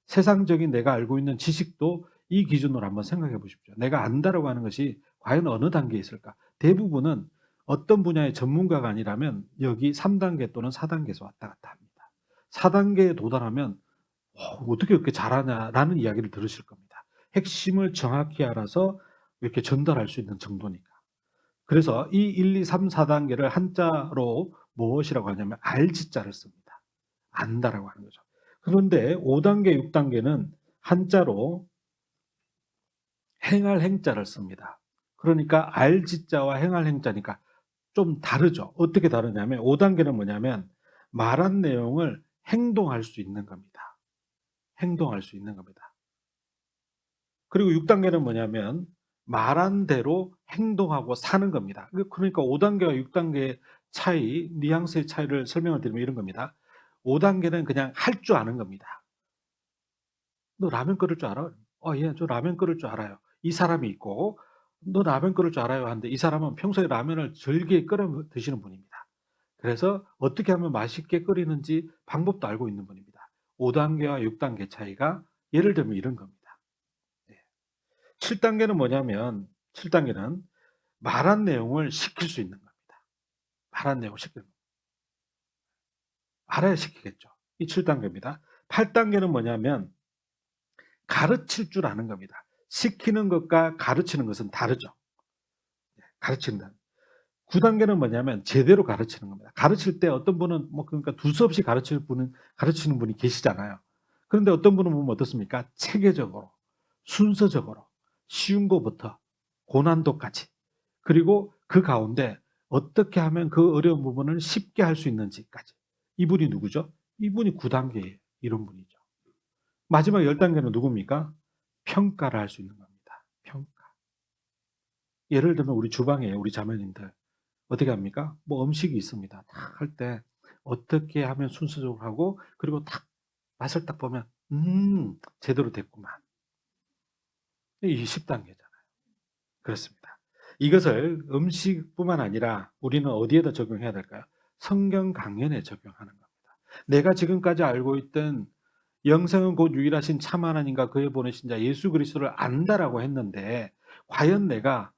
세상적인 내가 알고 있는 지식도 이 기준으로 한번 생각해 보십시오. 내가 안다라고 하는 것이 과연 어느 단계에 있을까? 대부분은 어떤 분야의 전문가가 아니라면 여기 3단계 또는 4단계에서 왔다 갔다 합니다. 4단계에 도달하면 어떻게 그렇게 잘하냐라는 이야기를 들으실 겁니다. 핵심을 정확히 알아서 이렇게 전달할 수 있는 정도니까. 그래서 이 1, 2, 3, 4단계를 한자로 무엇이라고 하냐면 알지자를 씁니다. 안다라고 하는 거죠. 그런데 5단계, 6단계는 한자로 행할 행자를 씁니다. 그러니까 알지자와 행할 행자니까 좀 다르죠. 어떻게 다르냐면 5단계는 뭐냐면 말한 내용을 행동할 수 있는 겁니다. 행동할 수 있는 겁니다. 그리고 6단계는 뭐냐면 말한 대로 행동하고 사는 겁니다. 그러니까 5단계와 6단계의 차이, 뉘앙스의 차이를 설명을 드리면 이런 겁니다. 5단계는 그냥 할 줄 아는 겁니다. 너 라면 끓일 줄 알아? 예, 저 라면 끓일 줄 알아요. 이 사람이 있고, 너 라면 끓일 줄 알아요? 하는데 이 사람은 평소에 라면을 즐겨 끓여 드시는 분입니다. 그래서 어떻게 하면 맛있게 끓이는지 방법도 알고 있는 분입니다. 5단계와 6단계 차이가 예를 들면 이런 겁니다. 7단계는 뭐냐면 7단계는 말한 내용을 시킬 수 있는 겁니다. 말한 내용을 시키는 겁니다. 알아야 시키겠죠. 이 7단계입니다. 8단계는 뭐냐면 가르칠 줄 아는 겁니다. 시키는 것과 가르치는 것은 다르죠. 가르친다. 9단계는 뭐냐면 제대로 가르치는 겁니다. 가르칠 때 어떤 분은 그러니까 두서없이 가르치는 분이 계시잖아요. 그런데 어떤 분은 보면 어떻습니까? 체계적으로, 순서적으로, 쉬운 것부터 고난도까지. 그리고 그 가운데 어떻게 하면 그 어려운 부분을 쉽게 할 수 있는지까지. 이분이 누구죠? 이분이 9단계예요. 이런 분이죠. 마지막 10단계는 누굽니까? 평가를 할 수 있는 겁니다. 평가. 예를 들면 우리 주방에 우리 자매님들 어떻게 합니까? 음식이 있습니다. 딱 할 때 어떻게 하면 순서적으로 하고 그리고 딱 맛을 딱 보면 제대로 됐구만. 이게 10단계잖아요. 그렇습니다. 이것을 음식뿐만 아니라 우리는 어디에다 적용해야 될까요? 성경 강연에 적용하는 겁니다. 내가 지금까지 알고 있던 영생은 곧 유일하신 참 하나님과 그의 보내신 자 예수 그리스도를 안다라고 했는데 과연 내가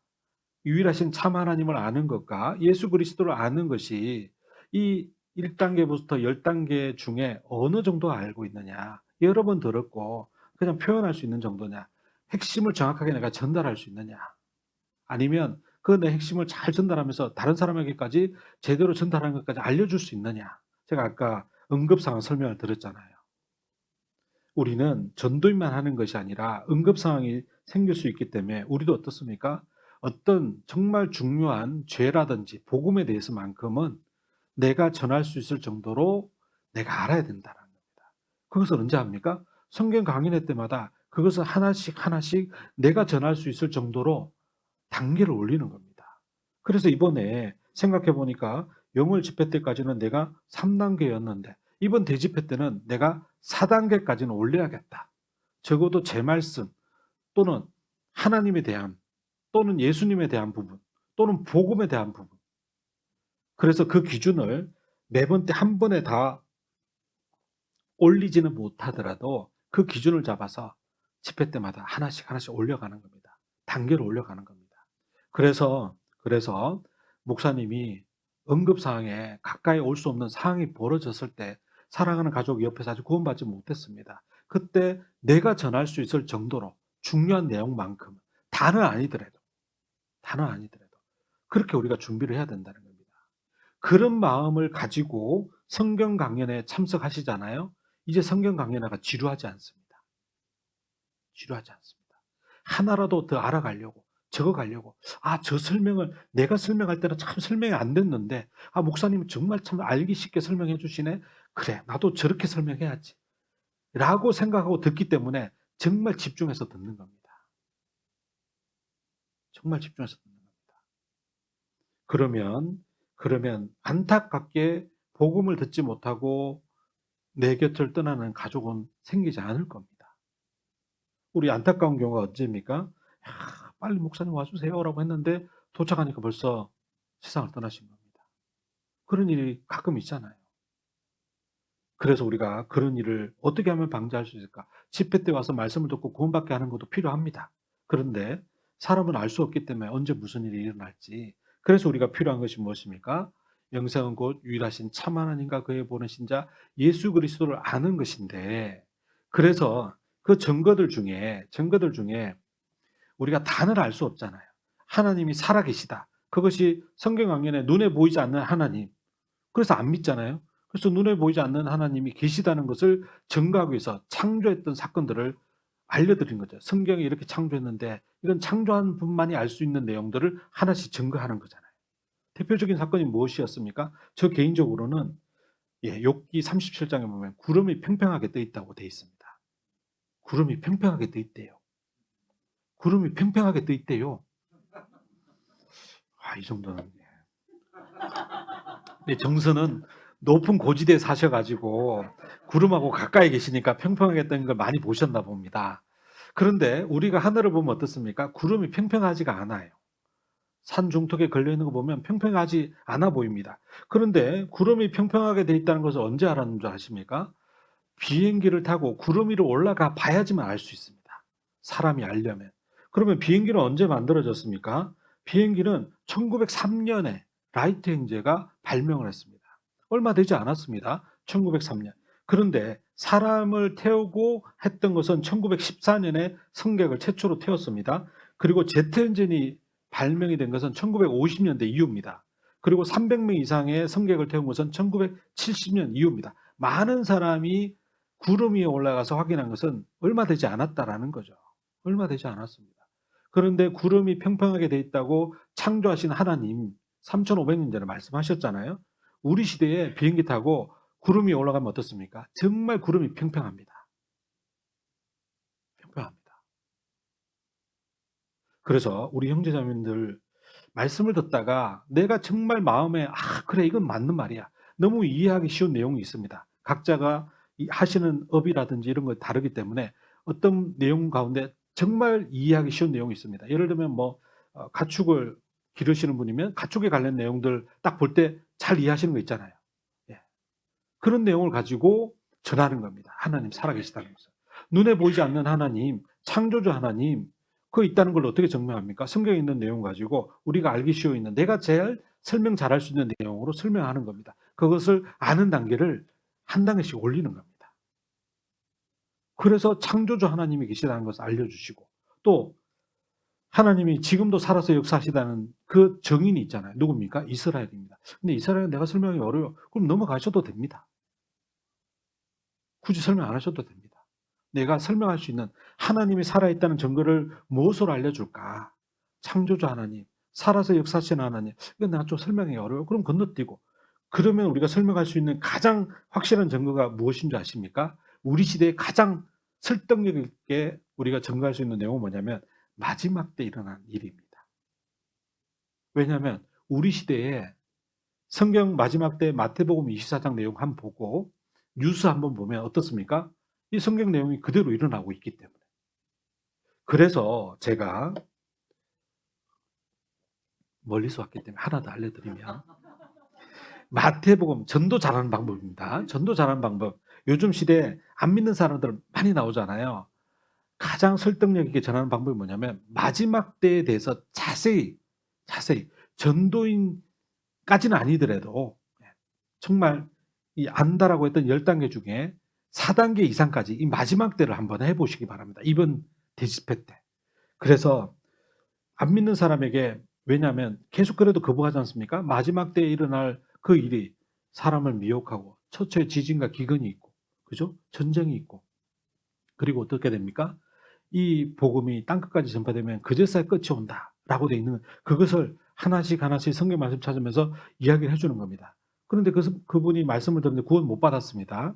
유일하신 참 하나님을 아는 것과 예수 그리스도를 아는 것이 이 1단계부터 10단계 중에 어느 정도 알고 있느냐, 여러 번 들었고 그냥 표현할 수 있는 정도냐, 핵심을 정확하게 내가 전달할 수 있느냐, 아니면 그 내 핵심을 잘 전달하면서 다른 사람에게까지 제대로 전달하는 것까지 알려줄 수 있느냐. 제가 아까 응급상황 설명을 드렸잖아요. 우리는 전도인만 하는 것이 아니라 응급상황이 생길 수 있기 때문에 우리도 어떻습니까? 어떤 정말 중요한 죄라든지 복음에 대해서만큼은 내가 전할 수 있을 정도로 내가 알아야 된다는 겁니다. 그것을 언제 합니까? 성경 강연회 때마다 그것을 하나씩 하나씩 내가 전할 수 있을 정도로 단계를 올리는 겁니다. 그래서 이번에 생각해 보니까 영월 집회 때까지는 내가 3단계였는데 이번 대집회 때는 내가 4단계까지는 올려야겠다. 적어도 제 말씀 또는 하나님에 대한 또는 예수님에 대한 부분 또는 복음에 대한 부분. 그래서 그 기준을 매번 때 한 번에 다 올리지는 못하더라도 그 기준을 잡아서 집회 때마다 하나씩 하나씩 올려가는 겁니다. 단계를 올려가는 겁니다. 그래서 목사님이 응급 상황에 가까이 올 수 없는 상황이 벌어졌을 때 사랑하는 가족이 옆에서 아직 구원받지 못했습니다. 그때 내가 전할 수 있을 정도로 중요한 내용만큼 다는 아니더라도 그렇게 우리가 준비를 해야 된다는 겁니다. 그런 마음을 가지고 성경 강연에 참석하시잖아요. 이제 성경 강연회가 지루하지 않습니다. 지루하지 않습니다. 하나라도 더 알아가려고 적어가려고 저 설명을 내가 설명할 때는 참 설명이 안 됐는데 목사님이 정말 참 알기 쉽게 설명해 주시네. 그래 나도 저렇게 설명해야지 라고 생각하고 듣기 때문에 정말 집중해서 듣는 겁니다. 정말 집중해서 듣는 겁니다. 그러면 안타깝게 복음을 듣지 못하고 내 곁을 떠나는 가족은 생기지 않을 겁니다. 우리 안타까운 경우가 언제입니까? 빨리 목사님 와주세요라고 했는데 도착하니까 벌써 세상을 떠나신 겁니다. 그런 일이 가끔 있잖아요. 그래서 우리가 그런 일을 어떻게 하면 방지할 수 있을까? 집회 때 와서 말씀을 듣고 구원받게 하는 것도 필요합니다. 그런데 사람은 알 수 없기 때문에 언제 무슨 일이 일어날지. 그래서 우리가 필요한 것이 무엇입니까? 영생은 곧 유일하신 참 하나님과 그의 보내신 자 예수 그리스도를 아는 것인데, 그래서 그 증거들 중에 우리가 단을 알 수 없잖아요. 하나님이 살아계시다. 그것이 성경 강연에 눈에 보이지 않는 하나님. 그래서 안 믿잖아요. 그래서 눈에 보이지 않는 하나님이 계시다는 것을 증거하기 위해서 창조했던 사건들을 알려드린 거죠. 성경이 이렇게 창조했는데 이건 창조한 분만이 알 수 있는 내용들을 하나씩 증거하는 거잖아요. 대표적인 사건이 무엇이었습니까? 저 개인적으로는 욥기 37장에 보면 구름이 평평하게 떠 있다고 돼 있습니다. 구름이 평평하게 떠 있대요. 구름이 평평하게 떠 있대요. 이 정도는. 정서는 높은 고지대에 사셔가지고 구름하고 가까이 계시니까 평평하게 떠 있는 걸 많이 보셨나 봅니다. 그런데 우리가 하늘을 보면 어떻습니까? 구름이 평평하지가 않아요. 산 중턱에 걸려있는 거 보면 평평하지 않아 보입니다. 그런데 구름이 평평하게 돼 있다는 것을 언제 알았는 줄 아십니까? 비행기를 타고 구름 위로 올라가 봐야지만 알 수 있습니다. 사람이 알려면. 그러면 비행기는 언제 만들어졌습니까? 비행기는 1903년에 라이트 형제가 발명을 했습니다. 얼마 되지 않았습니다. 1903년. 그런데 사람을 태우고 했던 것은 1914년에 승객을 최초로 태웠습니다. 그리고 제트 엔진이 발명이 된 것은 1950년대 이후입니다. 그리고 300명 이상의 승객을 태운 것은 1970년 이후입니다. 많은 사람이 구름 위에 올라가서 확인한 것은 얼마 되지 않았다라는 거죠. 얼마 되지 않았습니다. 그런데 구름이 평평하게 돼 있다고 창조하신 하나님 3500년 전에 말씀하셨잖아요. 우리 시대에 비행기 타고 구름 위에 올라가면 어떻습니까? 정말 구름이 평평합니다. 평평합니다. 그래서 우리 형제자매들 말씀을 듣다가 내가 정말 마음에 그래 이건 맞는 말이야. 너무 이해하기 쉬운 내용이 있습니다. 각자가 하시는 업이라든지 이런 거 다르기 때문에 어떤 내용 가운데 정말 이해하기 쉬운 내용이 있습니다. 예를 들면 가축을 기르시는 분이면 가축에 관련 내용들 딱 볼 때 잘 이해하시는 거 있잖아요. 예. 그런 내용을 가지고 전하는 겁니다. 하나님 살아계시다는 것을. 눈에 보이지 않는 하나님, 창조주 하나님, 그거 있다는 걸 어떻게 증명합니까? 성경에 있는 내용 가지고 우리가 알기 쉬워 있는 내가 제일 설명 잘할 수 있는 내용으로 설명하는 겁니다. 그것을 아는 단계를 한 단계씩 올리는 겁니다. 그래서 창조주 하나님이 계시다는 것을 알려주시고 또 하나님이 지금도 살아서 역사하시다는 그 정인이 있잖아요. 누굽니까? 이스라엘입니다. 근데 이스라엘은 내가 설명하기 어려워요. 그럼 넘어가셔도 됩니다. 굳이 설명 안 하셔도 됩니다. 내가 설명할 수 있는 하나님이 살아있다는 증거를 무엇으로 알려줄까? 창조주 하나님, 살아서 역사하시는 하나님. 이건 내가 좀 설명하기 어려워요. 그럼 건너뛰고. 그러면 우리가 설명할 수 있는 가장 확실한 증거가 무엇인 줄 아십니까? 우리 시대에 가장 설득력 있게 우리가 증거할 수 있는 내용은 뭐냐면 마지막 때 일어난 일입니다. 왜냐하면 우리 시대에 성경 마지막 때 마태복음 24장 내용 한번 보고 뉴스 한번 보면 어떻습니까? 이 성경 내용이 그대로 일어나고 있기 때문에. 그래서 제가 멀리서 왔기 때문에 하나 더 알려드리면 마태복음 전도 잘하는 방법입니다. 전도 잘하는 방법. 요즘 시대에 안 믿는 사람들 많이 나오잖아요. 가장 설득력 있게 전하는 방법이 뭐냐면 마지막 때에 대해서 자세히 전도인까지는 아니더라도 정말 이 안다라고 했던 10단계 중에 4단계 이상까지 이 마지막 때를 한번 해보시기 바랍니다. 이번 대집회 때. 그래서 안 믿는 사람에게 왜냐하면 계속 그래도 거부하지 않습니까? 마지막 때에 일어날 그 일이 사람을 미혹하고 처처에 지진과 기근이 있고 그죠? 전쟁이 있고 그리고 어떻게 됩니까? 이 복음이 땅끝까지 전파되면 그제서야 끝이 온다라고 되어 있는 그것을 하나씩 성경 말씀 찾으면서 이야기를 해주는 겁니다. 그런데 그분이 말씀을 듣는데 구원 못 받았습니다.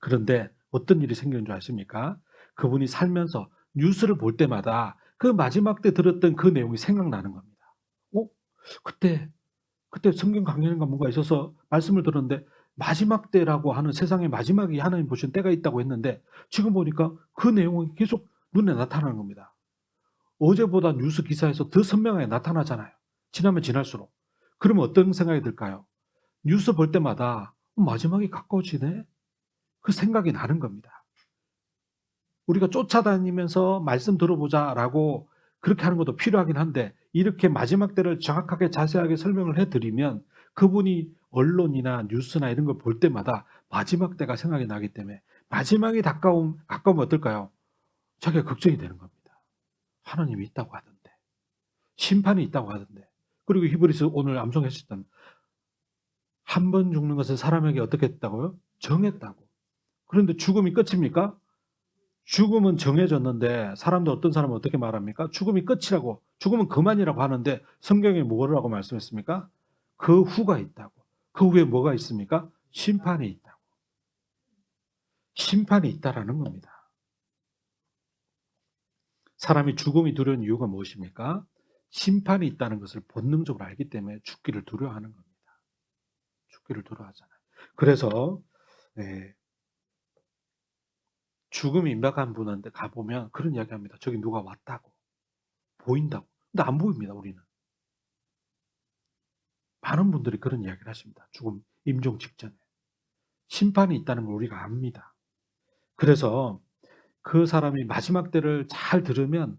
그런데 어떤 일이 생기는 줄 아십니까? 그분이 살면서 뉴스를 볼 때마다 그 마지막 때 들었던 그 내용이 생각나는 겁니다. 그때 성경 강연인가 뭔가 있어서 말씀을 들었는데 마지막 때라고 하는 세상의 마지막이 하나님 보신 때가 있다고 했는데 지금 보니까 그 내용이 계속 눈에 나타나는 겁니다. 어제보다 뉴스 기사에서 더 선명하게 나타나잖아요. 지나면 지날수록. 그러면 어떤 생각이 들까요? 뉴스 볼 때마다 마지막이 가까워지네? 그 생각이 나는 겁니다. 우리가 쫓아다니면서 말씀 들어보자라고 그렇게 하는 것도 필요하긴 한데 이렇게 마지막 때를 정확하게 자세하게 설명을 해드리면 그분이 언론이나 뉴스나 이런 걸 볼 때마다 마지막 때가 생각이 나기 때문에 마지막이 가까우면 어떨까요? 자기가 걱정이 되는 겁니다. 하나님이 있다고 하던데, 심판이 있다고 하던데, 그리고 히브리서 오늘 암송했었던 한 번 죽는 것은 사람에게 어떻게 했다고요? 정했다고. 그런데 죽음이 끝입니까? 죽음은 정해졌는데 사람도 어떤 사람은 어떻게 말합니까? 죽음이 끝이라고, 죽음은 그만이라고 하는데 성경에 뭐라고 말씀했습니까? 그 후가 있다고. 그 후에 뭐가 있습니까? 심판이 있다고. 심판이 있다라는 겁니다. 사람이 죽음이 두려운 이유가 무엇입니까? 심판이 있다는 것을 본능적으로 알기 때문에 죽기를 두려워하는 겁니다. 죽기를 두려워하잖아요. 그래서 죽음이 임박한 분한테 가보면 그런 이야기 합니다. 저기 누가 왔다고. 보인다고. 근데 안 보입니다, 우리는. 많은 분들이 그런 이야기를 하십니다. 죽음 임종 직전에. 심판이 있다는 걸 우리가 압니다. 그래서 그 사람이 마지막 때를 잘 들으면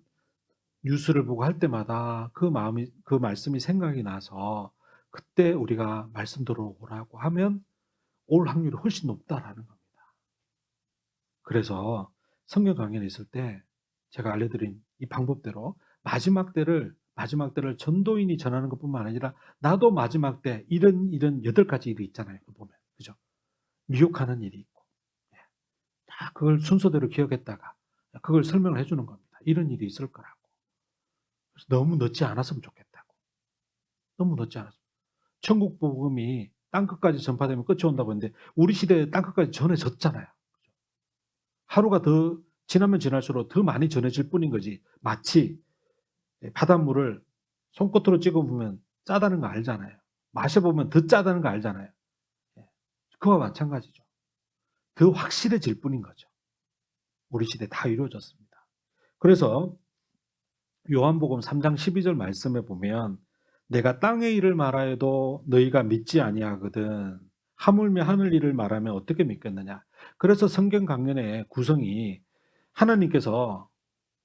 뉴스를 보고 할 때마다 그 말씀이 생각이 나서 그때 우리가 말씀 들어오라고 하면 올 확률이 훨씬 높다라는 겁니다. 그래서 성경 강연에 있을 때 제가 알려드린 이 방법대로 마지막 때를 전도인이 전하는 것뿐만 아니라 나도 마지막 때 이런 8가지 일이 있잖아요. 보면. 그죠? 미혹하는 일이 있고. 다 그걸 순서대로 기억했다가 그걸 설명을 해주는 겁니다. 이런 일이 있을 거라고. 그래서 너무 늦지 않았으면 좋겠다고. 너무 늦지 않았으면. 천국 복음이 땅끝까지 전파되면 끝이 온다고 했는데 우리 시대에 땅끝까지 전해졌잖아요. 하루가 더 지나면 지날수록 더 많이 전해질 뿐인 거지. 마치 바닷물을 손끝으로 찍어보면 짜다는 거 알잖아요. 마셔보면 더 짜다는 거 알잖아요. 그와 마찬가지죠. 더 확실해질 뿐인 거죠. 우리 시대에 다 이루어졌습니다. 그래서 요한복음 3장 12절 말씀에 보면 내가 땅의 일을 말하여도 너희가 믿지 아니하거든 하물며 하늘 일을 말하면 어떻게 믿겠느냐. 그래서 성경 강연의 구성이 하나님께서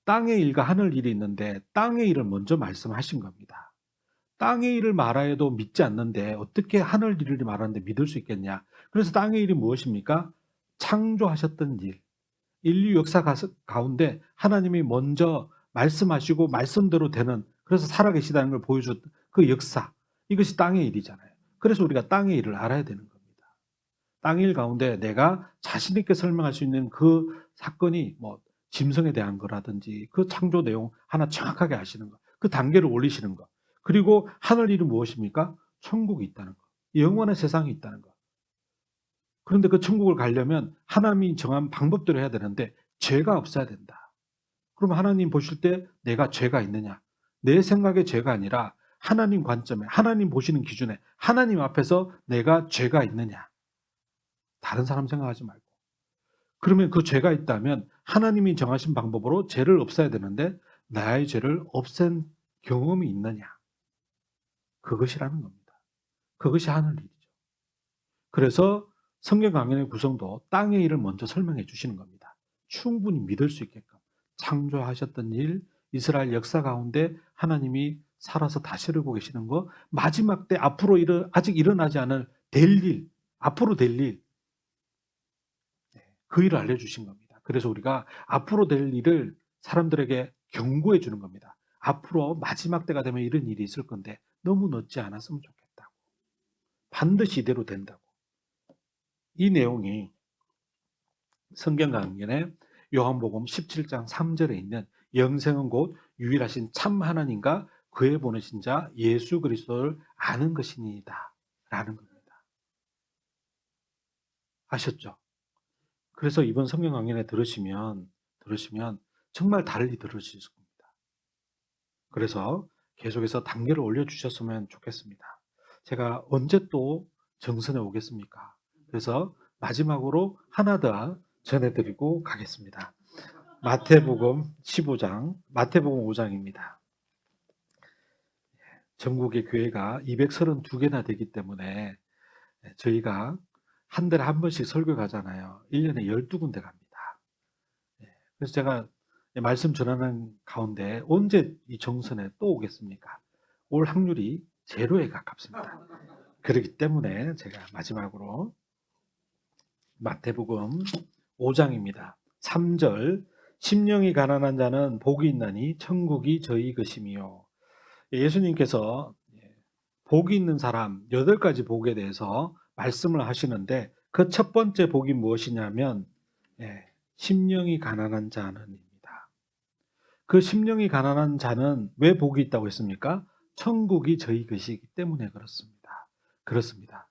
땅의 일과 하늘 일이 있는데 땅의 일을 먼저 말씀하신 겁니다. 땅의 일을 말하여도 믿지 않는데 어떻게 하늘 일을 말하는데 믿을 수 있겠냐. 그래서 땅의 일이 무엇입니까? 창조하셨던 일. 인류 역사 가운데 하나님이 먼저 말씀하시고 말씀대로 되는, 그래서 살아계시다는 걸 보여줬던 그 역사, 이것이 땅의 일이잖아요. 그래서 우리가 땅의 일을 알아야 되는 겁니다. 땅의 일 가운데 내가 자신 있게 설명할 수 있는 그 사건이 뭐 짐승에 대한 거라든지 그 창조 내용 하나 정확하게 아시는 것, 그 단계를 올리시는 것, 그리고 하늘 일은 무엇입니까? 천국이 있다는 것, 영원의 세상이 있다는 것. 그런데 그 천국을 가려면 하나님이 정한 방법대로 해야 되는데 죄가 없어야 된다. 그럼 하나님 보실 때 내가 죄가 있느냐? 내 생각의 죄가 아니라 하나님 관점에, 하나님 보시는 기준에 하나님 앞에서 내가 죄가 있느냐? 다른 사람 생각하지 말고. 그러면 그 죄가 있다면 하나님이 정하신 방법으로 죄를 없애야 되는데 나의 죄를 없앤 경험이 있느냐? 그것이라는 겁니다. 그것이 하늘 일이죠. 그래서 성경 강연의 구성도 땅의 일을 먼저 설명해 주시는 겁니다. 충분히 믿을 수 있게끔 창조하셨던 일, 이스라엘 역사 가운데 하나님이 살아서 다스리고 계시는 거, 마지막 때 앞으로 아직 일어나지 않을 될 일, 앞으로 될 일, 그 일을 알려주신 겁니다. 그래서 우리가 앞으로 될 일을 사람들에게 경고해 주는 겁니다. 앞으로 마지막 때가 되면 이런 일이 있을 건데 너무 늦지 않았으면 좋겠다고. 반드시 이대로 된다고. 이 내용이 성경 강연에 요한복음 17장 3절에 있는 영생은 곧 유일하신 참 하나님과 그의 보내신 자 예수 그리스도를 아는 것이니이다 라는 겁니다. 아셨죠? 그래서 이번 성경 강연에 들으시면 정말 달리 들으실 겁니다. 그래서 계속해서 단계를 올려주셨으면 좋겠습니다. 제가 언제 또 정선에 오겠습니까? 그래서 마지막으로 하나 더 전해드리고 가겠습니다. 마태복음 15장, 마태복음 5장입니다. 전국의 교회가 232개나 되기 때문에 저희가 한 달에 한 번씩 설교 가잖아요. 1년에 12군데 갑니다. 그래서 제가 말씀 전하는 가운데 언제 이 정선에 또 오겠습니까? 올 확률이 제로에 가깝습니다. 그렇기 때문에 제가 마지막으로 마태복음 5장입니다. 3절 심령이 가난한 자는 복이 있나니 천국이 저희 것이미요. 예수님께서 복이 있는 사람 8가지 복에 대해서 말씀을 하시는데 그 첫 번째 복이 무엇이냐면 심령이 가난한 자는입니다. 그 심령이 가난한 자는 왜 복이 있다고 했습니까? 천국이 저희 것이기 때문에 그렇습니다. 그렇습니다.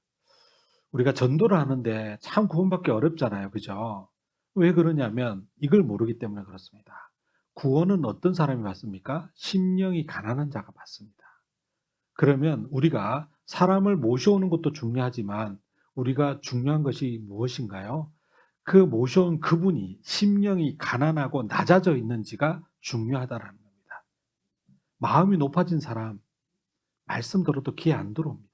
우리가 전도를 하는데 참 구원받기 어렵잖아요. 그죠? 왜 그러냐면 이걸 모르기 때문에 그렇습니다. 구원은 어떤 사람이 받습니까? 심령이 가난한 자가 받습니다. 그러면 우리가 사람을 모셔오는 것도 중요하지만 우리가 중요한 것이 무엇인가요? 그 모셔온 그분이 심령이 가난하고 낮아져 있는지가 중요하다라는 겁니다. 마음이 높아진 사람, 말씀 들어도 귀에 안 들어옵니다.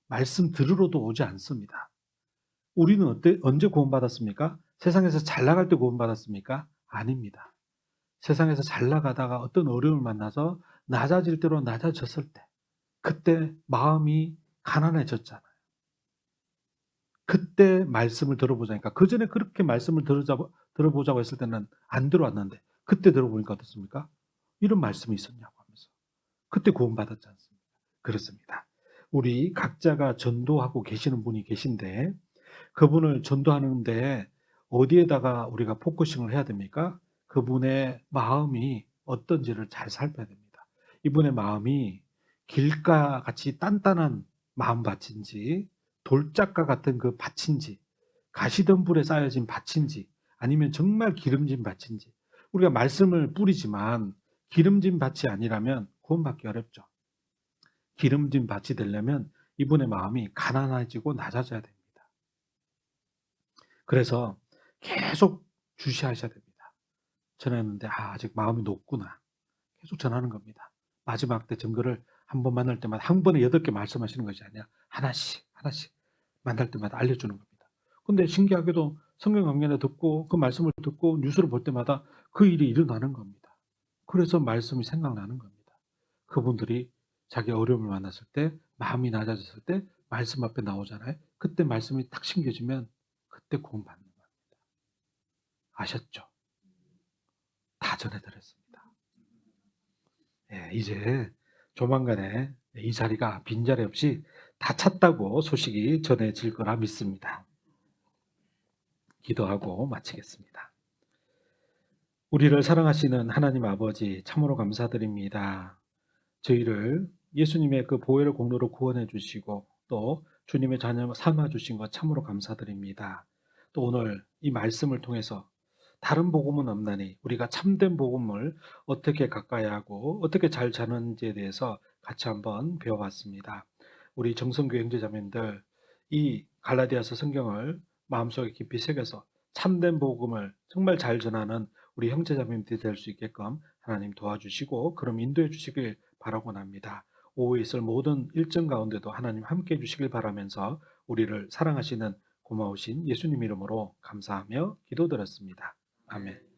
말씀 들으러도 오지 않습니다. 우리는 언제 구원받았습니까? 세상에서 잘 나갈 때 구원받았습니까? 아닙니다. 세상에서 잘 나가다가 어떤 어려움을 만나서 낮아질 대로 낮아졌을 때, 그때 마음이 가난해졌잖아요. 그때 말씀을 들어보자니까. 그 전에 그렇게 말씀을 들어보자고 했을 때는 안 들어왔는데 그때 들어보니까 어떻습니까? 이런 말씀이 있었냐고 하면서 그때 구원받았지 않습니까? 그렇습니다. 우리 각자가 전도하고 계시는 분이 계신데 그분을 전도하는데 어디에다가 우리가 포커싱을 해야 됩니까? 그분의 마음이 어떤지를 잘 살펴야 됩니다. 이분의 마음이 길가 같이 단단한 마음밭인지 돌짝과 같은 그 밭인지 가시덤불에 쌓여진 밭인지 아니면 정말 기름진 밭인지 우리가 말씀을 뿌리지만 기름진 밭이 아니라면 구원받기 어렵죠. 기름진 밭이 되려면 이분의 마음이 가난해지고 낮아져야 됩니다. 그래서 계속 주시하셔야 됩니다. 전했는데 아직 마음이 높구나. 계속 전하는 겁니다. 마지막 때 증거를 한 번 만날 때마다 한 번에 8개 말씀하시는 것이 아니라 하나씩 하나씩 만날 때마다 알려주는 겁니다. 근데 신기하게도 성경 강연을 듣고 그 말씀을 듣고 뉴스를 볼 때마다 그 일이 일어나는 겁니다. 그래서 말씀이 생각나는 겁니다. 그분들이 자기 어려움을 만났을 때 마음이 낮아졌을 때 말씀 앞에 나오잖아요. 그때 말씀이 딱 심겨지면 그때 구원받는 겁니다. 아셨죠? 다 전해드렸습니다. 이제 조만간에 이 자리가 빈자리 없이 다 찼다고 소식이 전해질 거라 믿습니다. 기도하고 마치겠습니다. 우리를 사랑하시는 하나님 아버지 참으로 감사드립니다. 저희를 예수님의 그 보혈의 공로로 구원해 주시고 또 주님의 자녀 삼아 주신 것 참으로 감사드립니다. 또 오늘 이 말씀을 통해서 다른 복음은 없나니 우리가 참된 복음을 어떻게 가까이 하고 어떻게 잘 자는지에 대해서 같이 한번 배워봤습니다. 우리 정성교 형제자매님들 이 갈라디아서 성경을 마음속에 깊이 새겨서 참된 복음을 정말 잘 전하는 우리 형제자매님들이 될 수 있게끔 하나님 도와주시고 그럼 인도해 주시길 바라곤 합니다. 오후에 있을 모든 일정 가운데도 하나님 함께 해주시길 바라면서 우리를 사랑하시는 고마우신 예수님 이름으로 감사하며 기도드렸습니다. 아멘.